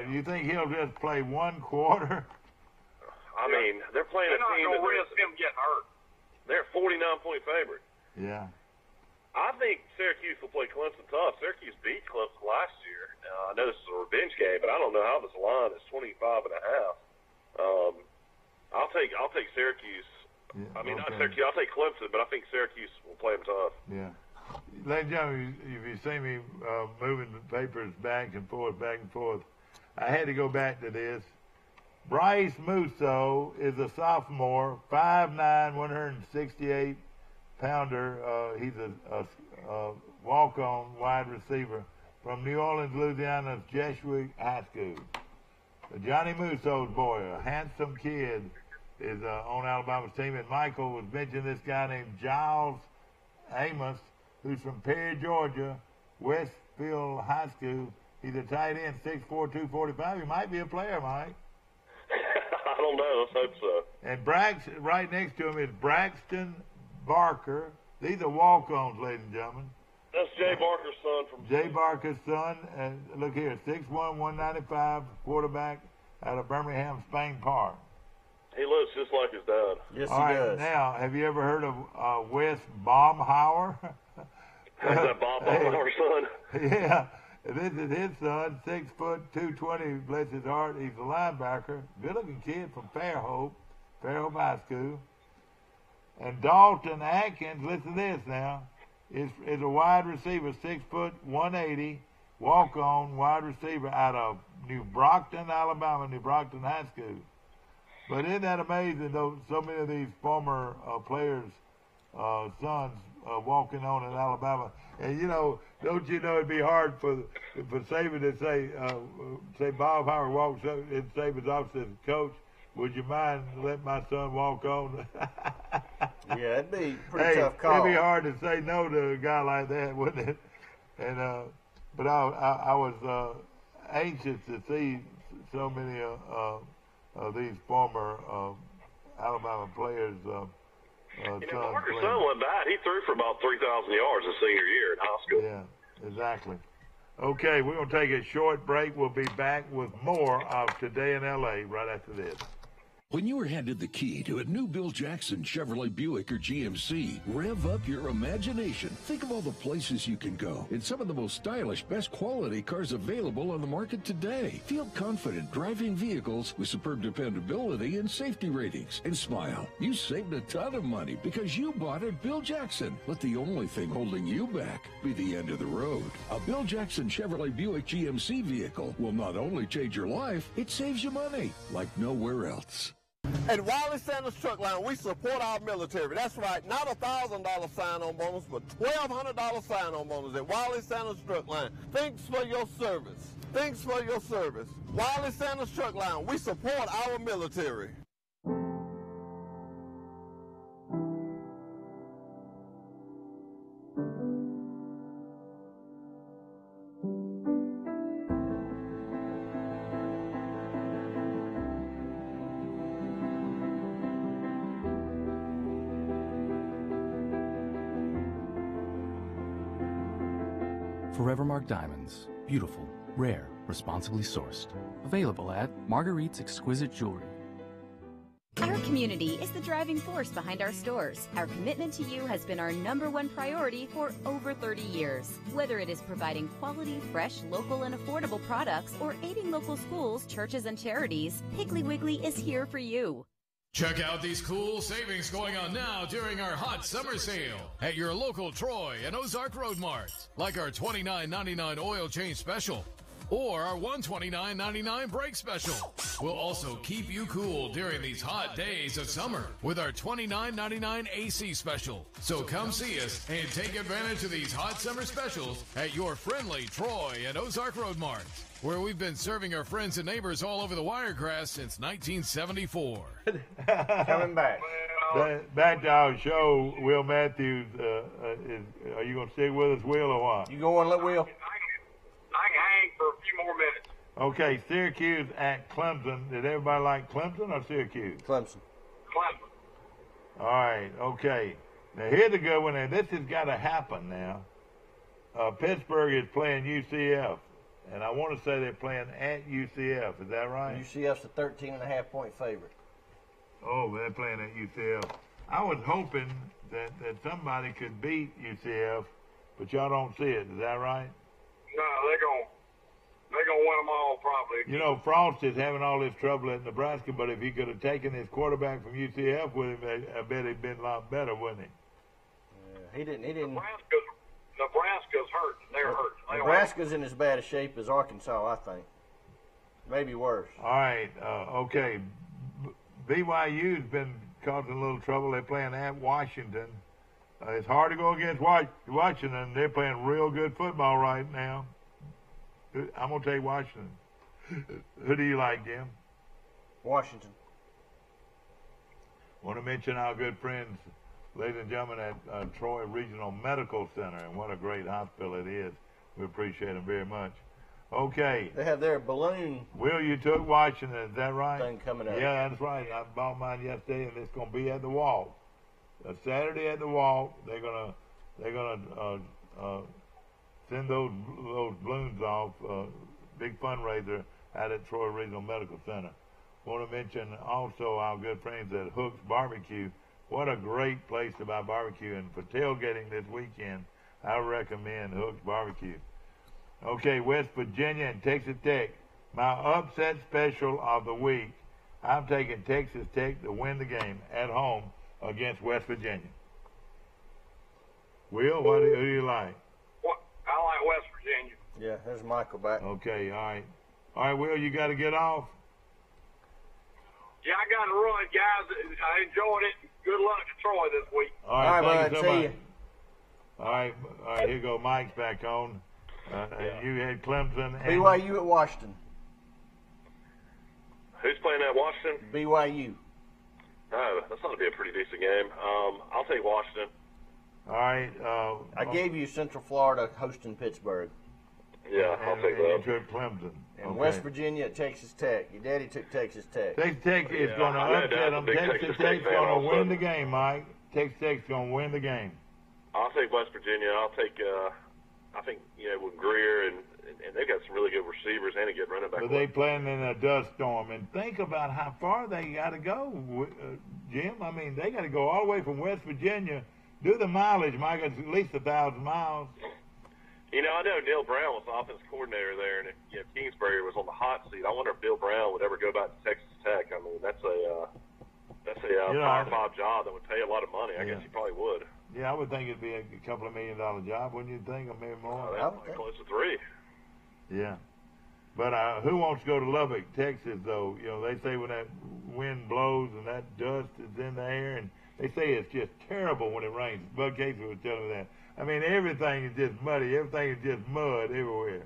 You think he'll just play 1 quarter? I mean, they're playing They're a not team going to that risk him getting hurt. they're 49-point favorite. Yeah. I think Syracuse will play Clemson tough. Syracuse beat Clemson last year. I know this is a revenge game, but I don't know how this line is 25.5. I'll take Syracuse. Yeah, I mean, not okay. Syracuse. I'll take Clemson, but I think Syracuse will play them tough. Yeah. Ladies and gentlemen, if you see me moving the papers back and forth, I had to go back to this. Bryce Musso is a sophomore, 5'9", 168-pounder. He's a walk-on wide receiver from New Orleans, Louisiana's Jesuit High School. Johnny Musso's boy, a handsome kid is on Alabama's team. And Michael was mentioning this guy named Giles Amos, who's from Perry, Georgia, Westfield High School. He's a tight end, 6'4", 245. He might be a player, Mike. I don't know. Let's hope so. And right next to him is Braxton Barker. These are walk-ons, ladies and gentlemen. That's Jay Barker's son from. Jay Barker's son, and look here, 6'1", 195, quarterback out of Birmingham, Spain Park. He looks just like his dad. Yes, All he right, does. now, have you ever heard of Wes Baumhauer? Is that Bob Baumhauer's son? Yeah, this is his son, 6 foot 220, bless his heart. He's a linebacker, good-looking kid from Fairhope High School. And Dalton Atkins, listen to this now, is a wide receiver, 6 foot 180, walk-on wide receiver out of New Brockton, Alabama, New Brockton High School. But isn't that amazing, though, so many of these former players' sons walking on in Alabama? And, don't you know it'd be hard for Saban to say Bob Howard walks up in Saban's office as a coach, would you mind letting my son walk on? Yeah, it'd be a pretty tough call. It'd be hard to say no to a guy like that, wouldn't it? And but I was anxious to see so many of these former Alabama players. Barker's son went bad. He threw for about 3,000 yards his senior year in high school. Yeah, exactly. Okay, we're going to take a short break. We'll be back with more of Today in L.A. right after this. When you are handed the key to a new Bill Jackson Chevrolet Buick or GMC, rev up your imagination. Think of all the places you can go in some of the most stylish, best quality cars available on the market today. Feel confident driving vehicles with superb dependability and safety ratings. And smile. You saved a ton of money because you bought at Bill Jackson. Let the only thing holding you back be the end of the road. A Bill Jackson Chevrolet Buick GMC vehicle will not only change your life, it saves you money like nowhere else. At Wiley Sanders Truck Line, we support our military. That's right, not a $1,000 sign-on bonus, but $1,200 sign-on bonus at Wiley Sanders Truck Line. Thanks for your service. Thanks for your service. Wiley Sanders Truck Line, we support our military. Forevermark Diamonds. Beautiful, rare, responsibly sourced. Available at Marguerite's Exquisite Jewelry. Our community is the driving force behind our stores. Our commitment to you has been our #1 priority for over 30 years. Whether it is providing quality, fresh, local, and affordable products or aiding local schools, churches, and charities, Piggly Wiggly is here for you. Check out these cool savings going on now during our hot summer sale at your local Troy and Ozark Road Mart, like our $29.99 oil change special or our $129.99 brake special. We'll also keep you cool during these hot days of summer with our $29.99 AC special. So come see us and take advantage of these hot summer specials at your friendly Troy and Ozark Road Mart, where we've been serving our friends and neighbors all over the Wiregrass since 1974. Coming back. Back to our show, Will Matthews. Are you going to stick with us, Will, or what? You go on, let Will. I can hang for a few more minutes. Okay, Syracuse at Clemson. Did everybody like Clemson or Syracuse? Clemson. All right, okay. Now, here's a good one, and this has got to happen now. Pittsburgh is playing UCF, and I want to say they're playing at UCF. Is that right? UCF's a 13.5-point favorite. Oh, they're playing at UCF. I was hoping that somebody could beat UCF, but y'all don't see it. Is that right? No, they're gonna win them all probably. Frost is having all this trouble at Nebraska, but if he could have taken his quarterback from UCF with him, I bet he'd been a lot better, wouldn't he? Yeah, he didn't. Nebraska's hurt. They're hurt. Nebraska's in as bad a shape as Arkansas, I think. Maybe worse. All right. Okay. BYU's been causing a little trouble. They're playing at Washington. It's hard to go against Washington. They're playing real good football right now. I'm going to take Washington. Who do you like, Jim? Washington. Want to mention our good friends, ladies and gentlemen, at Troy Regional Medical Center, and what a great hospital it is. We appreciate them very much. Okay. They have their balloon. Will, you took Washington, is that right? Thing coming up. Yeah, that's right. I bought mine yesterday, and it's going to be at the Walt. Saturday at the Walt. They're gonna send those balloons off. Big fundraiser out at Troy Regional Medical Center. Want to mention also our good friends at Hook's Barbecue. What a great place to buy barbecue, and for tailgating this weekend, I recommend Hook's Barbecue. Okay, West Virginia and Texas Tech. My upset special of the week. I'm taking Texas Tech to win the game at home against West Virginia. Will, who do you like? I like West Virginia. Yeah, there's Michael back. Okay, all right. All right, Will, you got to get off. Yeah, I got to run, guys. I enjoyed it. Good luck to Troy this week. All right, bud. thank you so See much. you. All right, here go Mike's back on. And you had Clemson. And BYU at Washington. Who's playing at Washington? BYU. Oh, that's going to be a pretty decent game. I'll take Washington. All right. I gave you Central Florida hosting Pittsburgh. Yeah, I'll take You that. took Clemson. And Okay. West Virginia at Texas Tech. Your daddy took Texas Tech. Texas Tech is Yeah, going to I know upset Dad's a them. big Texas Texas Tech's Tech fan going to also. win the game, Mike. Texas Tech's going to win the game. I'll take West Virginia. I'll take. I think with Greer and they've got some really good receivers and a good running back. But they playing in a dust storm, and think about how far they got to go, Jim. I mean, they got to go all the way from West Virginia. Do the mileage, Mike. It's at least 1,000 miles. I know Neil Brown was the offensive coordinator there, and if Kingsbury was on the hot seat, I wonder if Bill Brown would ever go back to Texas Tech. I mean, that's a Power 5 job that would pay a lot of money. I guess he probably would. Yeah, I would think it'd be a couple of $1 million job, wouldn't you think, or maybe more? That's probably close to 3. Yeah. But who wants to go to Lubbock, Texas, though? They say when that wind blows and that dust is in the air, and they say it's just terrible when it rains. Bud Casey was telling me that. I mean, everything is just muddy. Everything is just mud everywhere.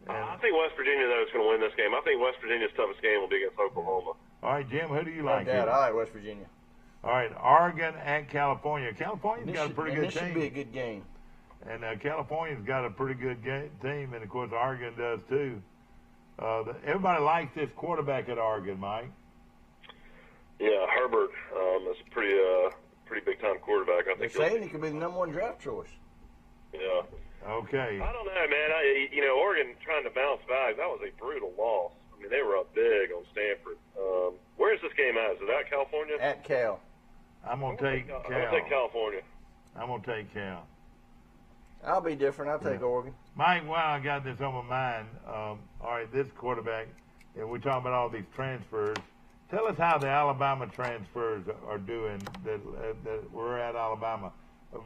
I think West Virginia, though, is going to win this game. I think West Virginia's toughest game will be against Oklahoma. All right, Jim, who do you No like? doubt. I like West Virginia. All right, Oregon at California. California's got a pretty good This team. should be a good game. And California's got a pretty good team, and, of course, Oregon does, too. Everybody likes this quarterback at Oregon, Mike. Yeah, Herbert is a pretty big-time quarterback. I They're think saying he could be the #1 draft choice. Yeah. Okay. I don't know, man. Oregon trying to bounce back, that was a brutal loss. I mean, they were up big on Stanford. Where is this game at? Is it at California? At Cal. I'm going to take Cal. I'm going to take California. I'm going to take Cal. I'll be different. I'll take Oregon. Mike, while I got this on my mind, all right, this quarterback, and we're talking about all these transfers. Tell us how the Alabama transfers are doing that were at Alabama.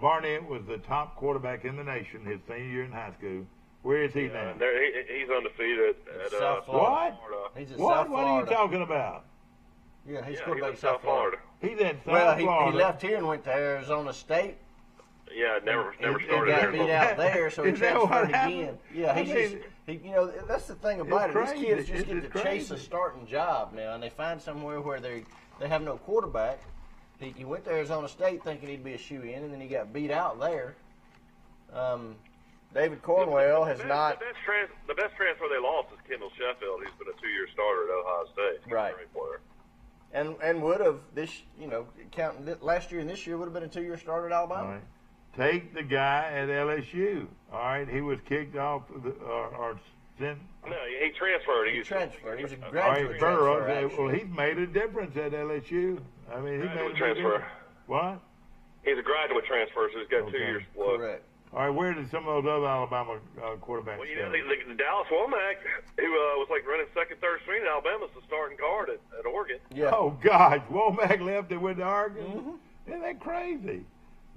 Barnett was the top quarterback in the nation his senior year in high school. Where is he now? He's undefeated at South Florida. What? He's at What? South What are you Florida. talking about? Yeah, he's He's quarterback in at South Florida. He's at South Well, he Florida. left here and went to Arizona State. Yeah, never and started got there. beat out there, so he Is that what transferred happened? again. Yeah, I he's mean, that's the thing about it. it's These kids crazy. just get It's to chase a crazy. starting job now, and they find somewhere where they have no quarterback. He went to Arizona State thinking he'd be a shoe-in, and then he got beat out there. David Cornwell has not. The best transfer they lost is Kendall Sheffield. He's been a 2-year starter at Ohio State. He's Right. a great player. And would have counting last year and this year would have been a 2-year starter at Alabama. All right. Take the guy at LSU. All right, he was kicked off or sent. No, he transferred. He transferred. He was a All graduate right, transfer. Burrows. Actually. Well, he's made a difference at LSU. I mean, he made a Graduate big transfer. difference. What? He's a graduate transfer, so he's got 2 Okay. years left. Correct. All right, where did some of those other Alabama quarterbacks Well, go? the Dallas Womack, who was like running second, third string at Alabama's the starting guard at Oregon. Yeah. Oh, God. Womack left and went to Oregon? Mm-hmm. Isn't that crazy?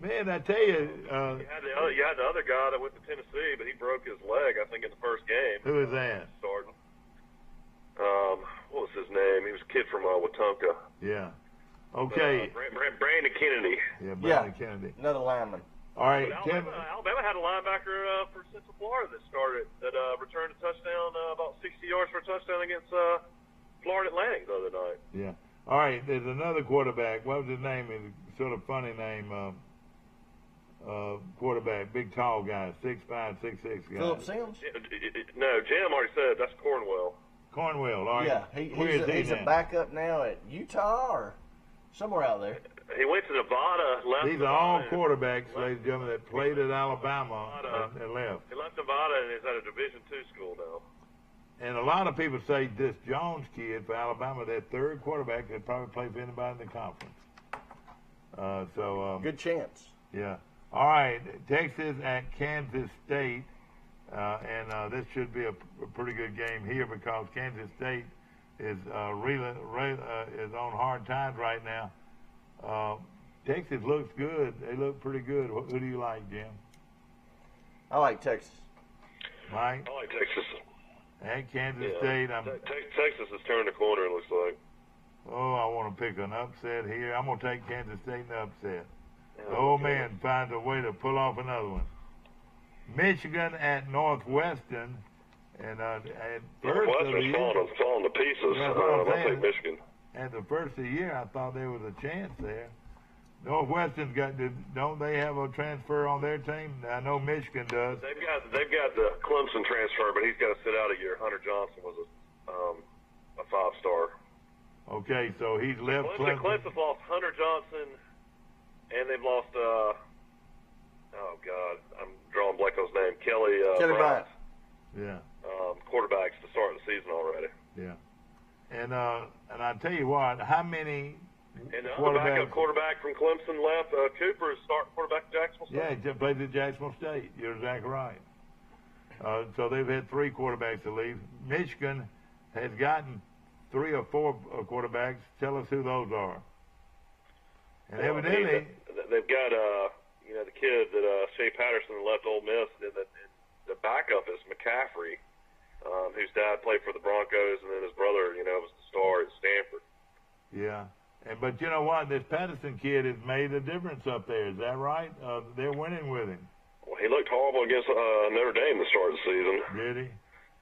Man, I tell you. You had the other guy that went to Tennessee, but he broke his leg, I think, in the first game. Who is that? Starting. What was his name? He was a kid from Wetumpka. Yeah. Okay. Brandon Kennedy. Yeah, Brandon Kennedy. Another lineman. All right, Tim. Alabama had a linebacker for Central Florida that returned a touchdown, about 60 yards for a touchdown against Florida Atlantic the other night. Yeah. All right, there's another quarterback. What was his name? It's sort of funny name. Quarterback, big tall guy, 6'5", 6'6" guy. Philip Sims? No, Jim already said that's Cornwell. Cornwell, all right. Yeah, he's a backup now at Utah or somewhere out there. He went to Nevada. These are all quarterbacks, ladies and gentlemen, that played at Alabama and left. He left Nevada and is at a Division II school now. And a lot of people say this Jones kid for Alabama, their third quarterback, that probably play for anybody in the conference. Good chance. Yeah. All right, Texas at Kansas State, and this should be a pretty good game here because Kansas State is is on hard times right now. Texas looks good. They look pretty good. Who do you like, Jim? I like Texas. Mike? I like Texas. And Kansas State. Texas has turned the corner, it looks like. Oh, I want to pick an upset here. I'm going to take Kansas State in the upset. The old man finds a way to pull off another one. Michigan at Northwestern. And at first of the year, falling to pieces. I think Michigan. At the first of the year, I thought there was a chance there. Northwestern's don't they have a transfer on their team? I know Michigan does. They've got the Clemson transfer, but he's got to sit out a year. Hunter Johnson was a 5-star. Okay, so he's left Clemson. Clemson's lost Hunter Johnson, and they've lost I'm drawing blank on his name. Kelly Bryant. Yeah. Quarterbacks to start the season already. Yeah. And I tell you what, how many and the other backup quarterback from Clemson left, Cooper, is starting quarterback at Jacksonville State. Yeah, he just played at Jacksonville State. You're exactly right. So they've had 3 quarterbacks to leave. Michigan has gotten 3 or 4 quarterbacks. Tell us who those are. And evidently, they've got the kid that Shea Patterson left Ole Miss, and the backup is McCaffrey, whose dad played for the Broncos, and then his brother, was the star at Stanford. Yeah. But you know what? This Patterson kid has made a difference up there. Is that right? They're winning with him. Well, he looked horrible against Notre Dame to start the season. Did he?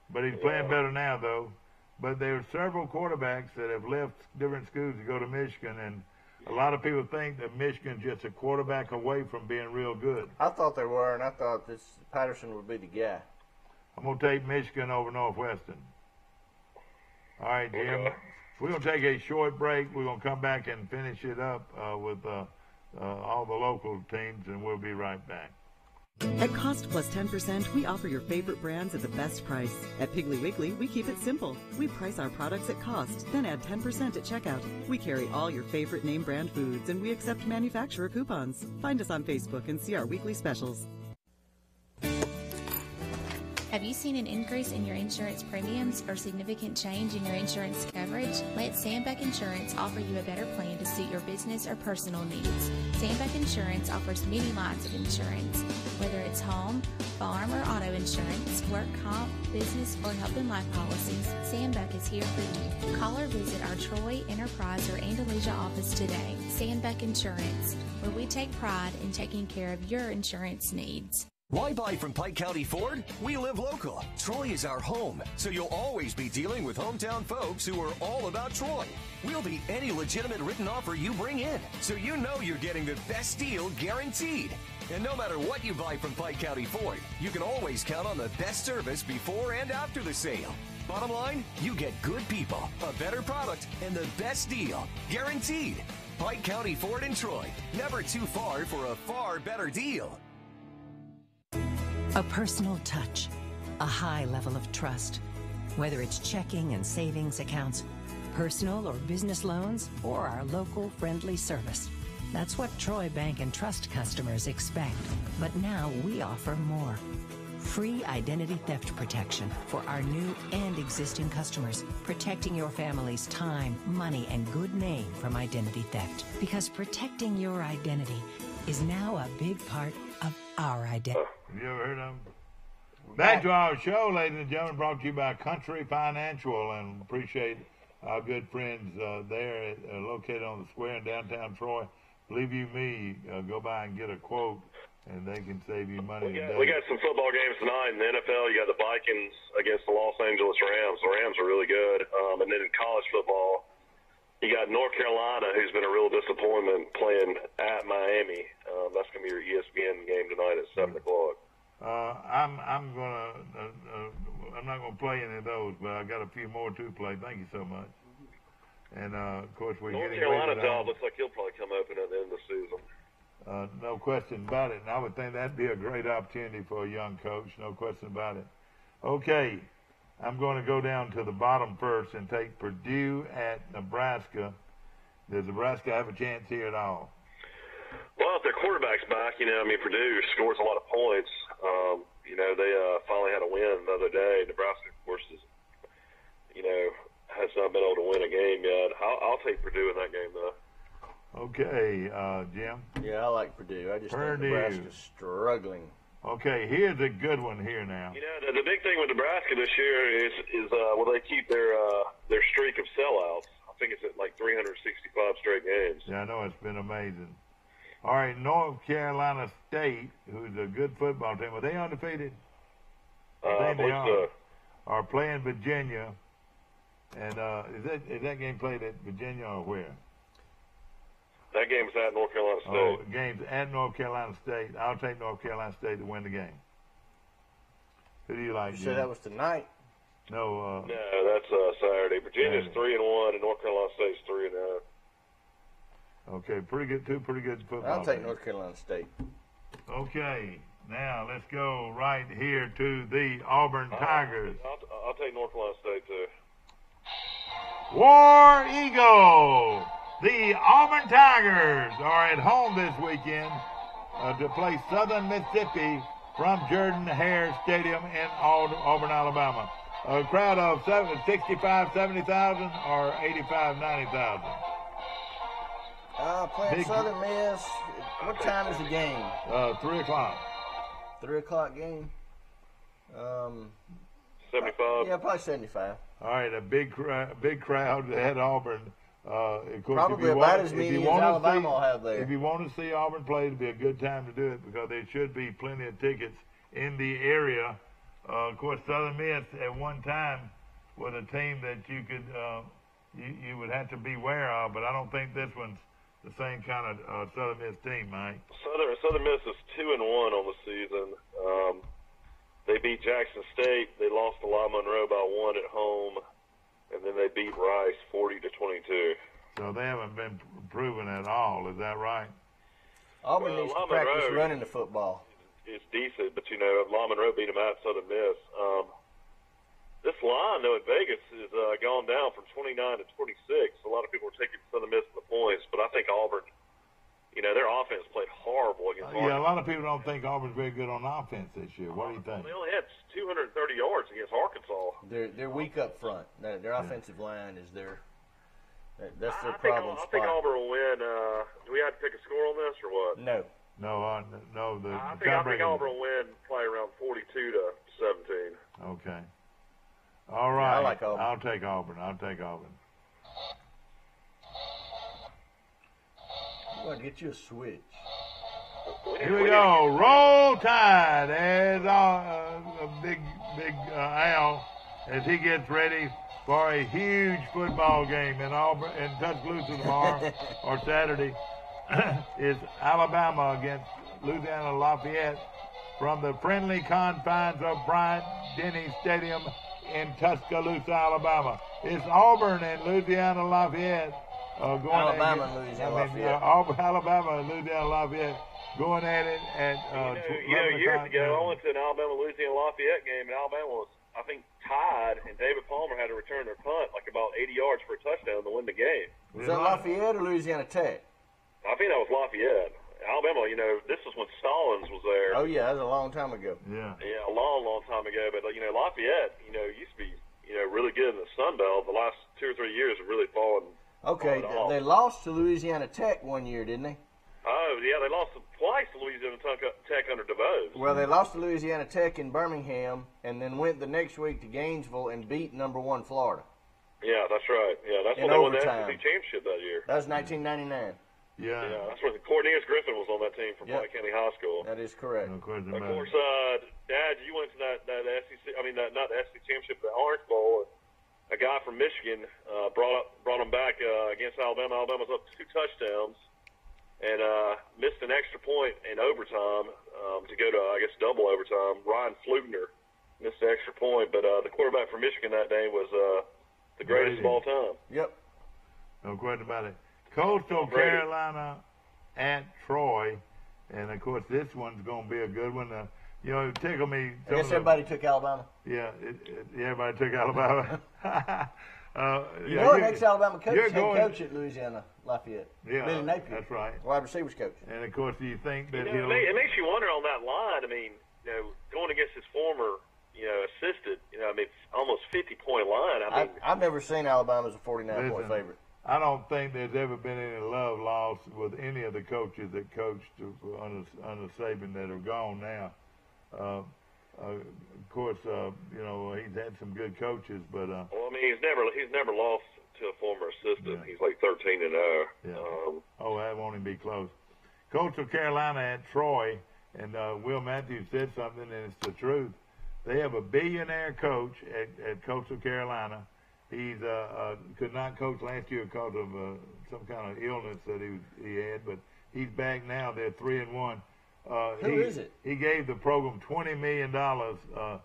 But he's playing better now, though. But there are several quarterbacks that have left different schools to go to Michigan, and a lot of people think that Michigan's just a quarterback away from being real good. I thought they were, and I thought this Patterson would be the guy. I'm going to take Michigan over Northwestern. All right, Jim. Okay. We're going to take a short break. We're going to come back and finish it up with all the local teams, and we'll be right back. At Cost Plus 10%, we offer your favorite brands at the best price. At Piggly Wiggly, we keep it simple. We price our products at cost, then add 10% at checkout. We carry all your favorite name brand foods, and we accept manufacturer coupons. Find us on Facebook and see our weekly specials. Have you seen an increase in your insurance premiums or significant change in your insurance coverage? Let Sandbeck Insurance offer you a better plan to suit your business or personal needs. Sandbeck Insurance offers many lines of insurance, whether it's home, farm, or auto insurance, work comp, business, or health and life policies. Sandbeck is here for you. Call or visit our Troy, Enterprise, or Andalusia office today. Sandbeck Insurance, where we take pride in taking care of your insurance needs. Why buy from Pike County Ford? We live local. Troy is our home, so you'll always be dealing with hometown folks who are all about Troy. We'll beat any legitimate written offer you bring in, so you know you're getting the best deal guaranteed. And no matter what you buy from Pike County Ford, you can always count on the best service before and after the sale. Bottom line, you get good people, a better product, and the best deal, guaranteed. Pike County Ford in Troy, never too far for a far better deal. A personal touch, a high level of trust. Whether it's checking and savings accounts, personal or business loans, or our local friendly service. That's what Troy Bank and Trust customers expect. But now we offer more. Free identity theft protection for our new and existing customers, protecting your family's time, money, and good name from identity theft. Because protecting your identity is now a big part of our identity. Have you ever heard of them? Back to our show, ladies and gentlemen, brought to you by Country Financial, and appreciate our good friends there located on the square in downtown Troy. Believe you me, go by and get a quote, and they can save you money today. We got some football games tonight in the NFL. You got the Vikings against the Los Angeles Rams. The Rams are really good. And then in college football, You got North Carolina, who's been a real disappointment, playing at Miami. That's going to be your ESPN game tonight at 7 o'clock. I'm not gonna play any of those, but I got a few more to play. Thank you so much. And of course we're North getting Carolina ready to- dog looks like he'll probably come open at the end of the season. no question about it. And I would think that'd be a great opportunity for a young coach. No question about it. Okay, I'm going to go down to the bottom first and take Purdue at Nebraska. Does Nebraska have a chance here at all? Well, if their quarterback's back, Purdue scores a lot of points. They finally had a win the other day. Nebraska, of course, has not been able to win a game yet. I'll take Purdue in that game, though. Okay, Jim? Yeah, I like Purdue. I just Purdue. think Nebraska's struggling. Okay, here's a good one here now. The big thing with Nebraska this year is will they keep their streak of sellouts? I think it's at like 365 straight games. Yeah, I know, it's been amazing. All right, North Carolina State, who's a good football team, are they undefeated? I believe so. Are playing Virginia, and is that game played at Virginia or where? That game's at North Carolina State. Oh, game's at North Carolina State. I'll take North Carolina State to win the game. Who do you like, You Jim? said that was tonight? No. No, that's Saturday. Virginia's 3-1, and North Carolina State's 3-0. Okay, two pretty good football. I'll take teams. North Carolina State. Okay, now let's go right here to the Auburn Tigers. I'll take North Carolina State, too. War Eagle! The Auburn Tigers are at home this weekend to play Southern Mississippi from Jordan-Hare Stadium in Auburn, Alabama. A crowd of 65, 70,000 or 85, 90,000. Playing Big- Southern Miss. What time is the game? 3 o'clock. 3 o'clock game. 75. Yeah, probably 75. All right, a big crowd at Auburn. Of course, Probably if you about want, as if many you as want to Alabama see, will have there. If you want to see Auburn play, it'd be a good time to do it because there should be plenty of tickets in the area. Of course, Southern Miss at one time was a team that you could you would have to beware of, but I don't think this one's the same kind of Southern Miss team, Mike. Southern Miss is 2-1 on the season. They beat Jackson State. They lost to La Monroe by 1 at home, and then they beat Rice 40-22. So they haven't been proven at all. Is that right? Auburn needs to La practice Monroe running the football. It's decent, but La Monroe beat them at Southern Miss. This line, though, in Vegas has gone down from 29 to 26. A lot of people are taking Southern Miss the points, but I think Auburn, their offense played horrible against Arkansas. Yeah, a lot of people don't think Auburn's very good on offense this year. What do you think? They only had 230 yards against Arkansas. They're weak up front. Their offensive line is that's their I problem think spot. Auburn will win. Do we have to pick a score on this or what? No. No. I think Auburn will win, probably around 42-17. Okay. All right. I like Auburn. I'll take Auburn. I'm going to get you a switch. Here we go. Roll Tide as a big Al as he gets ready for a huge football game in Auburn in Tuscaloosa tomorrow or Saturday. Is Alabama against Louisiana Lafayette from the friendly confines of Bryant-Denny Stadium in Tuscaloosa, Alabama. It's Auburn and Louisiana Lafayette going Alabama at it. and Louisiana Lafayette. Alabama and Louisiana Lafayette going at it at years ago, I went to an Alabama-Louisiana Lafayette game, and Alabama was, I think, tied, and David Palmer had to return their punt like about 80 yards for a touchdown to win the game. Was that Lafayette or Louisiana Tech? I think that was Lafayette. Alabama, this was when Stallings was there. Oh, yeah, that was a long time ago. Yeah, a long, long time ago. But, Lafayette, used to be, really good in the Sun Belt. The last 2 or 3 years have really fallen. Okay, they lost to Louisiana Tech one year, didn't they? Oh, yeah, they lost twice to Louisiana Tech under DeVos. Well, they lost to Louisiana Tech in Birmingham and then went the next week to Gainesville and beat number 1 Florida. Yeah, that's right. Yeah, that's when they won the SEC championship that year. That was 1999. Yeah, that's when Cornelius Griffin was on that team from White County High School. That is correct. Of course, Dad, you went to that SEC. I mean, not the SEC championship, the Orange Bowl. A guy from Michigan brought him come back against Alabama. Alabama's up 2 touchdowns and missed an extra point in overtime to go to, I guess, double overtime. Ryan Flugner missed the extra point, but the quarterback for Michigan that day was the greatest of all time. Yep. No question about it. Coastal Carolina at Troy, and of course this one's going to be a good one. You know, it tickled me. I guess everybody took Alabama. Yeah, everybody took Alabama. You know, an ex-Alabama coach, head coach at Louisiana Lafayette. Yeah, Billy Napier. That's right. Wide receivers coach. And of course, do you think that You know, it makes you wonder on that line. I mean, you know, going against his former, you know, assistant. You know, I mean, it's almost 50-point line. I mean, I've never seen Alabama as a 49-point favorite. I don't think there's ever been any love lost with any of the coaches that coached under Saban that are gone now. Of course, you know, he's had some good coaches, but well, I mean, he's never lost to a former assistant. Yeah. He's like 13-0. Yeah. That won't even be close. Coastal Carolina at Troy, and Will Matthews said something, and it's the truth. They have a billionaire coach at Coastal Carolina. He's could not coach last year because of some kind of illness that he had, but he's back now. They're 3-1. Who is it? He gave the program $20 million to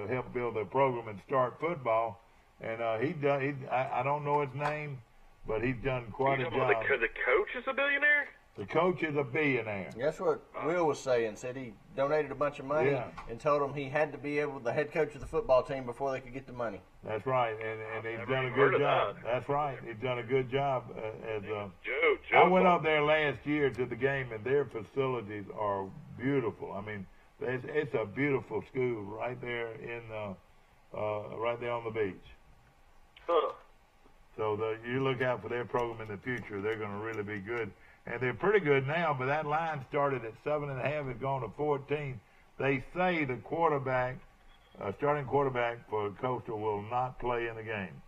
help build their program and start football. And I don't know his name, but he's done quite a job. The coach is a billionaire? The coach is a billionaire. That's what Will was saying. Said he donated a bunch of money and told him he had to be the head coach of the football team before they could get the money. That's right, and he's done a good job. That's right. He's done a good job. I went up there last year to the game, and their facilities are beautiful. I mean, it's a beautiful school right there right there on the beach. Huh. So you look out for their program in the future. They're going to really be good. And they're pretty good now, but that line started at 7.5, it's gone to 14. They say the starting quarterback for Coastal will not play in the game.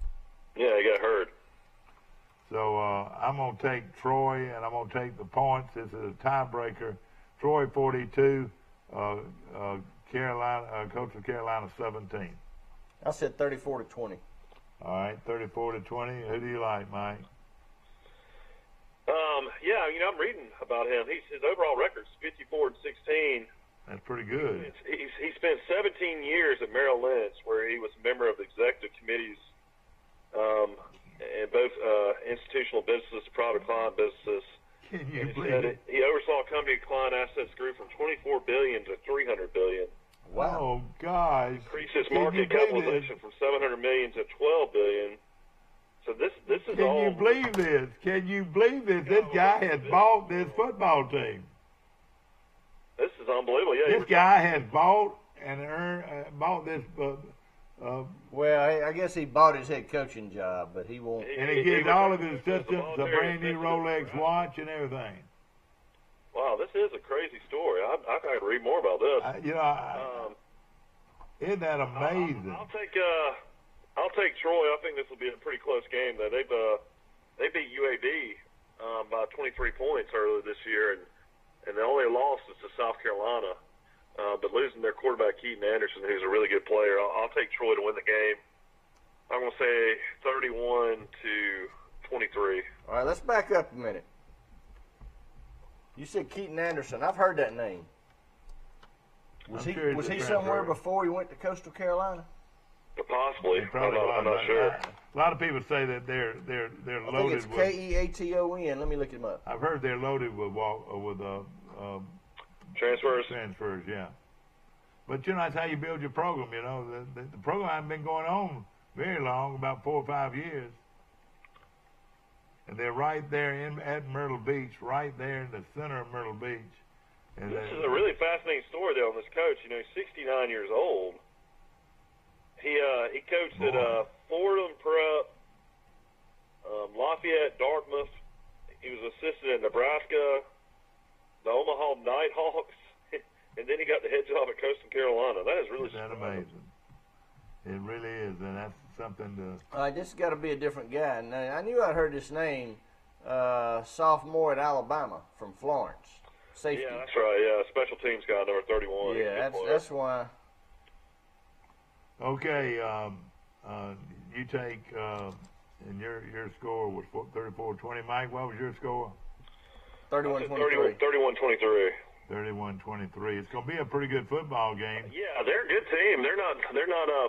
Yeah, he got hurt. So I'm going to take Troy, and I'm going to take the points. This is a tiebreaker. Troy 42, Coastal Carolina 17. I said 34-20. All right, 34-20. Who do you like, Mike? Yeah, you know, I'm reading about him. His overall record's 54-16. That's pretty good. He spent 17 years at Merrill Lynch, where he was a member of the executive committees in both institutional businesses, private client businesses. Can you believe it? He oversaw a company client assets grew from $24 billion to $300 billion. Wow, guys! Increased his market capitalization from $700 million to $12 billion. So this is all. Can you believe this? Can you believe this? This guy has bought this football team. This is unbelievable. Yeah. This guy has bought and bought this. Well, I guess he bought his head coaching job, but he won't. And he gives all of his assistants a brand new Rolex watch and everything. Wow, this is a crazy story. I got to read more about this. Isn't that amazing? I'll take Troy. I think this will be a pretty close game. Though they beat UAB by 23 points earlier this year, and the only loss is to South Carolina. But losing their quarterback Keaton Anderson, who's a really good player, I'll take Troy to win the game. I'm going to say 31-23. All right, let's back up a minute. You said Keaton Anderson. I've heard that name. Was he somewhere before he went to Coastal Carolina? Possibly. I'm not sure. A lot of people say that they're loaded. I think it's Keaton. Let me look him up. I've heard they're loaded with transfers. Transfers, yeah. But you know that's how you build your program. You know the program hasn't been going on very long, about 4 or 5 years, and they're right there at Myrtle Beach, right there in the center of Myrtle Beach. And this is a really fascinating story though on this coach. You know, he's 69 years old. He coached at Fordham Prep, Lafayette, Dartmouth. He was assistant at Nebraska, the Omaha Nighthawks, and then he got the head job at Coastal Carolina. That is really amazing. It really is, and that's something to. All right, this has got to be a different guy. Now, I knew I'd heard this name, sophomore at Alabama from Florence. Safety. Yeah, that's right. Yeah, special teams guy, number 31. Yeah, that's why. Okay, you take, and your score was 34-20. Mike, what was your score? 31-23. 31-23. 31-23. It's going to be a pretty good football game. Yeah, they're a good team. They're not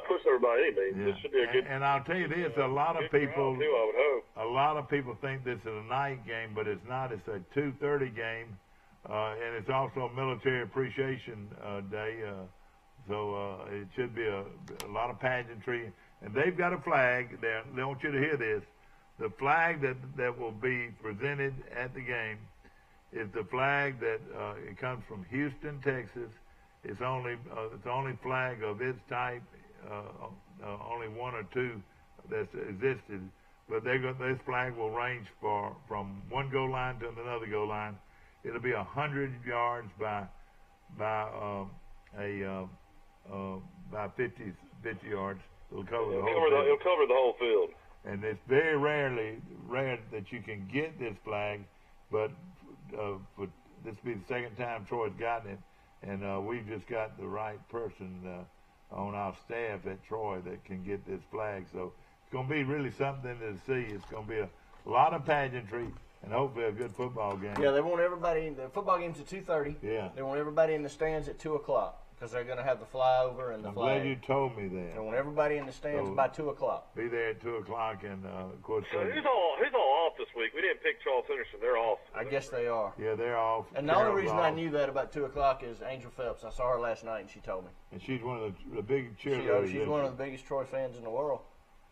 pushover by any means. Yeah. This should be a good. And I'll tell you this: a lot of people, too, I would hope. a lot of people think this is a night game, but it's not. It's a 2:30 game, and it's also Military Appreciation Day. So it should be a lot of pageantry. And they've got a flag. They want you to hear this. The flag that will be presented at the game is the flag that it comes from Houston, Texas. It's only the only flag of its type. Only one or two that's existed. But this flag will range from one goal line to another goal line. It'll be 100 yards by 50 yards. It'll cover the whole field. It'll cover the whole field. And it's very rare that you can get this flag, but this will be the second time Troy's gotten it, and we've just got the right person on our staff at Troy that can get this flag. So it's going to be really something to see. It's going to be a lot of pageantry and hopefully a good football game. Yeah, they want everybody. The football game's at 2:30. Yeah. They want everybody in the stands at 2:00 because they're going to have the flyover and the flag. I'm glad you told me that. They want everybody in the stands by 2:00. Be there at 2:00, and of course. So who's all off this week? We didn't pick Charles Henderson. They're off. I guess they are. Yeah, they're off. And the only reason I knew that about 2:00 is Angel Phelps. I saw her last night, and she told me. And she's one of the big cheerleaders. She's one of the biggest Troy fans in the world.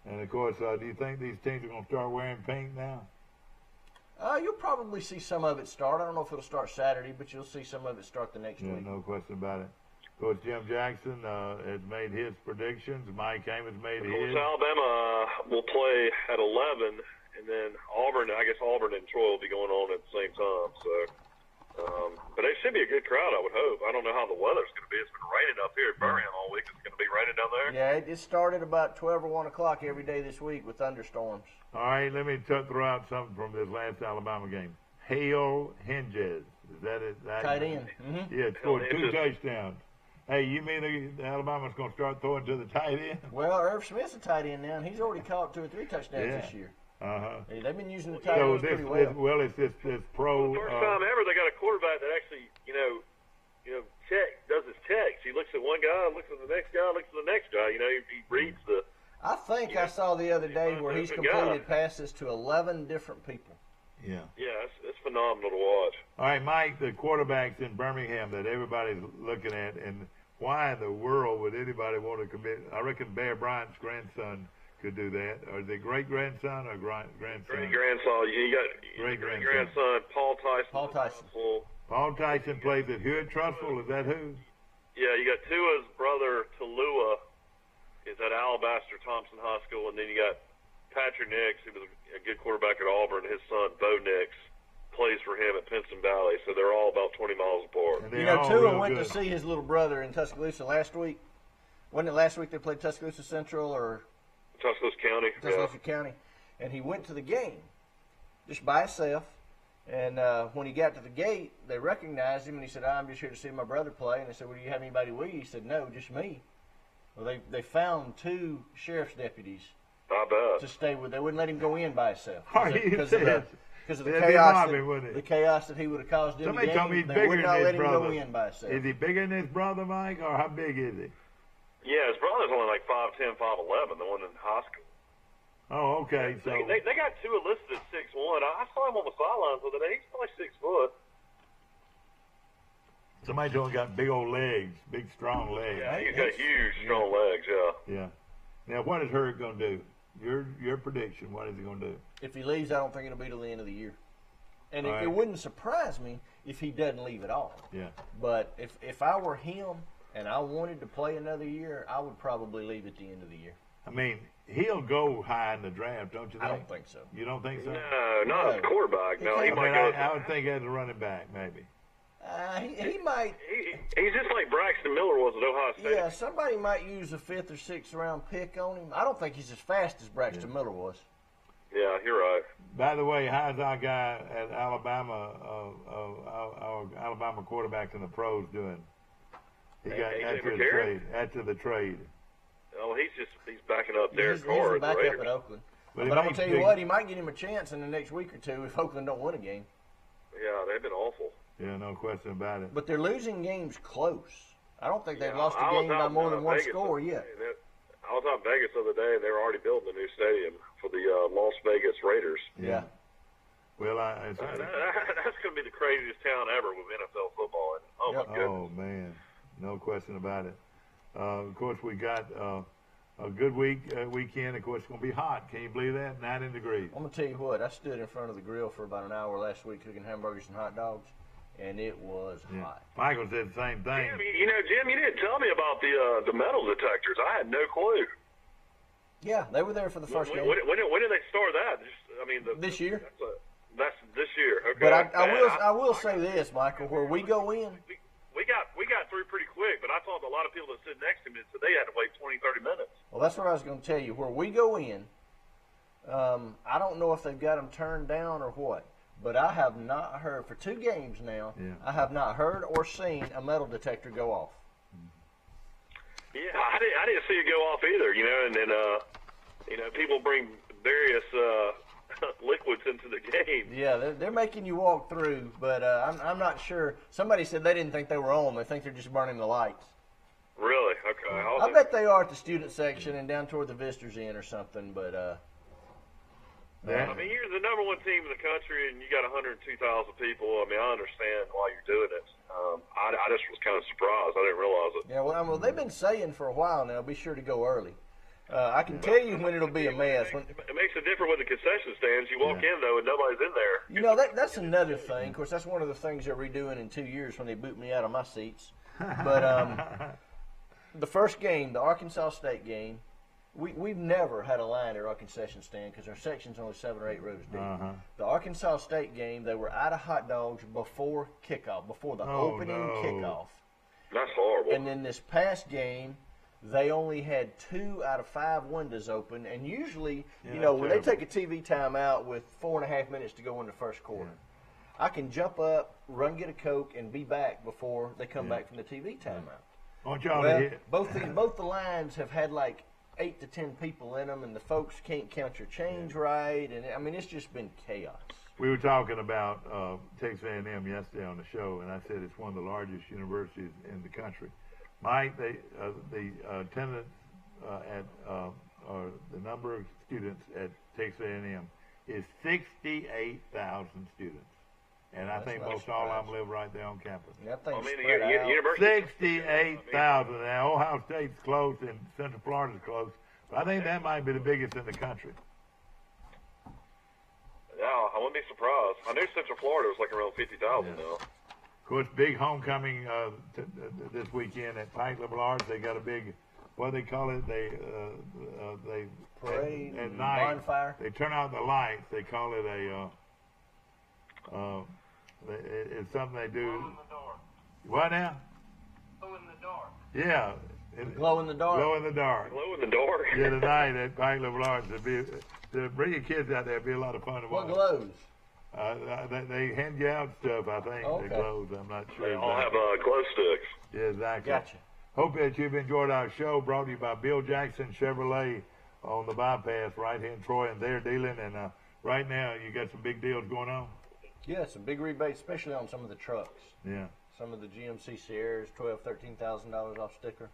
And of course, do you think these teams are going to start wearing pink now? You'll probably see some of it start. I don't know if it'll start Saturday, but you'll see some of it start the next week. No question about it. Of course, Jim Jackson has made his predictions. Mike Amos made his. Alabama will play at 11, and then Auburn and Troy will be going on at the same time. So, but it should be a good crowd, I would hope. I don't know how the weather's going to be. It's been raining up here at Birmingham all week. It's going to be raining down there. Yeah, it started about 12 or 1 o'clock every day this week with thunderstorms. All right, let me throw out something from this last Alabama game. Hale Hinges. Is that it? Tight end. Mm-hmm. Yeah, scored 2 touchdowns. Hey, you mean Alabama's going to start throwing to the tight end? Well, Irv Smith's a tight end now, and he's already caught 2 or 3 touchdowns this year. Hey, they've been using the tight ends pretty well. It's this pro. First time ever they got a quarterback that actually, does his checks. He looks at one guy, looks at the next guy, looks at the next guy. He reads the. I think I saw the other day where he's completed passes to 11 different people. Yeah. Yeah, it's phenomenal to watch. All right, Mike, the quarterbacks in Birmingham that everybody's looking at, and why in the world would anybody want to commit? I reckon Bear Bryant's grandson could do that. Or is it great-grandson or grandson? Great-grandson. You got great-grandson, Paul Tyson. Paul Tyson plays at Hewitt-Trussville. Is that who? Yeah, you got Tua's brother, Talua, is at Alabaster Thompson High School, and then you got Patrick Nix, who was a good quarterback at Auburn. His son, Bo Nix, plays for him at Pinson Valley, so they're all about 20 miles apart. Tua went to see his little brother in Tuscaloosa last week. Wasn't it last week they played Tuscaloosa Central or Tuscaloosa County? Tuscaloosa County. And he went to the game just by himself. And when he got to the gate, they recognized him, and he said, I'm just here to see my brother play. And they said, well, do you have anybody with you? He said, no, just me. Well, they found 2 sheriff's deputies to stay with. They wouldn't let him go in by himself because of the chaos that he would have caused in the game. Told me he's they would not let him brother. go in by himself. Is he bigger than his brother, Mike, or how big is he? Yeah, his brother's only like 5'10", 5'11", the one in high school. Oh, okay. So they got Tua listed at 6'1". I saw him on the sidelines the other day. He's probably 6 foot. Somebody told him got big old legs, big strong legs. Yeah, he's got huge, strong legs. Yeah. Yeah. Now, what is Hurd going to do? Your prediction? What is he going to do? If he leaves, I don't think it'll be till the end of the year. And it wouldn't surprise me if he doesn't leave at all. Yeah. But if I were him and I wanted to play another year, I would probably leave at the end of the year. I mean, he'll go high in the draft, don't you think? I don't think so. You don't think so? No, not as a quarterback. No, he might go. I would think as a running back, maybe. He might. He's just like Braxton Miller was at Ohio State. Yeah, somebody might use a 5th or 6th round pick on him. I don't think he's as fast as Braxton Miller was. Yeah, you're right. By the way, how's our guy at Alabama, our Alabama quarterback in the pros doing? He got after the trade. Oh, he's backing up Derek He's Carr the at the backup Raiders. at Oakland. But But I'm going to tell you what, he might get him a chance in the next week or two if Oakland don't win a game. Yeah, they've been awful. Yeah, no question about it. But they're losing games close. I don't think they've Yeah, lost a I was game by out more in than one Vegas score the- yet. I was out in Vegas the other day, and they were already building a new stadium for the Las Vegas Raiders. Yeah. Well, That's going to be the craziest town ever with NFL football. And, oh, my goodness. Oh, man. No question about it. Of course, we got a good weekend. Of course, it's going to be hot. Can you believe that? 90 degrees. I'm going to tell you what, I stood in front of the grill for about an hour last week cooking hamburgers and hot dogs, and it was hot. Michael said the same thing. Jim, Jim, you didn't tell me about the metal detectors. I had no clue. Yeah, they were there for the first game. When did they start that? This year. That's this year. Okay. But I will say this, Michael, where we go in. We got through pretty quick, but I talked to a lot of people that stood next to me and said they had to wait 20, 30 minutes. Well, that's what I was going to tell you. Where we go in, I don't know if they've got them turned down or what, but I have not heard, for 2 games now, I have not heard or seen a metal detector go off. Yeah, I didn't see it go off either, and then, people bring various liquids into the game. Yeah, they're making you walk through, but I'm not sure. Somebody said they didn't think they were on. They think they're just burning the lights. Really? Okay. I bet they are at the student section and down toward the visitors inn or something, but I mean, you're the number 1 team in the country, and you got 102,000 people. I mean, I understand why you're doing it. I just was kind of surprised. I didn't realize it. Yeah, well, they've been saying for a while now, be sure to go early. I can tell you when it'll be a mess. It makes it different with the concession stands. You walk in, though, and nobody's in there. You know, that's another thing. Of course, that's one of the things they're redoing in 2 years when they boot me out of my seats. But the first game, the Arkansas State game, we've never had a line at our concession stand because our section's only 7 or 8 rows deep. The Arkansas State game, they were out of hot dogs before kickoff, before the opening kickoff. That's horrible. And then this past game, they only had 2 out of 5 windows open, and usually, when they take a TV timeout with 4.5 minutes to go in the first quarter, I can jump up, run, get a Coke, and be back before they come back from the TV timeout. Both the lines have had like 8 to 10 people in them, and the folks can't count your change right, and I mean, it's just been chaos. We were talking about Texas A&M yesterday on the show, and I said it's one of the largest universities in the country. Mike, the attendance or the number of students at Texas A&M is 68,000 students. And I think most all of them live right there on campus. That thing's the university. 68,000. Now, Ohio State's close and Central Florida's close. But I think that might be the biggest in the country. Yeah, I wouldn't be surprised. I knew Central Florida was like around 50,000 now. Of course, big homecoming this weekend at Pike Liberal Arts. They got a big, what do they call it? They parade at night. Bonfire. They turn out the lights. They call it it's something they do. Glow in the dark. What now? Glow in the dark. Yeah. Glow in the dark. Glow in the dark. Glow in the dark. Yeah, tonight at Pike Liberal Arts. To bring your kids out there, it'd be a lot of fun to watch. What glows? They hand you out stuff, I think. Okay. That glows. I'm not sure. They all have glow sticks. Yeah, exactly. Gotcha. Hope that you've enjoyed our show, brought to you by Bill Jackson Chevrolet on the bypass right here in Troy, and they're dealing. And right now, you got some big deals going on. Yeah, some big rebates, especially on some of the trucks. Yeah. Some of the GMC Sierras, $13,000 off sticker.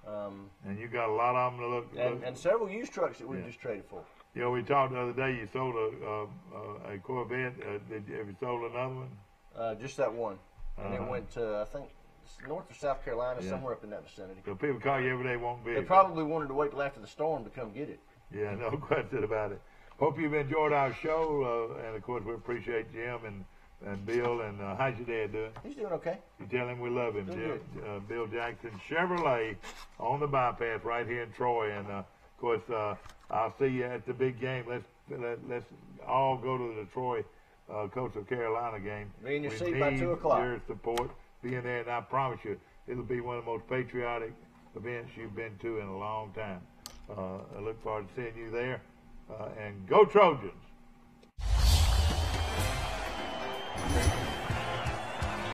And you got a lot of them to look. And several used trucks that we just traded for. You know, we talked the other day. You sold a Corvette. Have you sold another one? Just that one, and it went to, I think, North or South Carolina, somewhere up in that vicinity. So people call you every day, won't be. They probably wanted to wait till after the storm to come get it. Yeah, no question about it. Hope you've enjoyed our show, and of course we appreciate Jim and Bill. And how's your dad doing? He's doing okay. You tell him we love him, Doing Jim. Bill Jackson Chevrolet on the bypass right here in Troy, and of course I'll see you at the big game. Let's all go to the Troy Coastal Carolina game. Be in your We seat by need 2 o'clock. Your support, being there, and I promise you, it'll be one of the most patriotic events you've been to in a long time. I look forward to seeing you there. And go Trojans!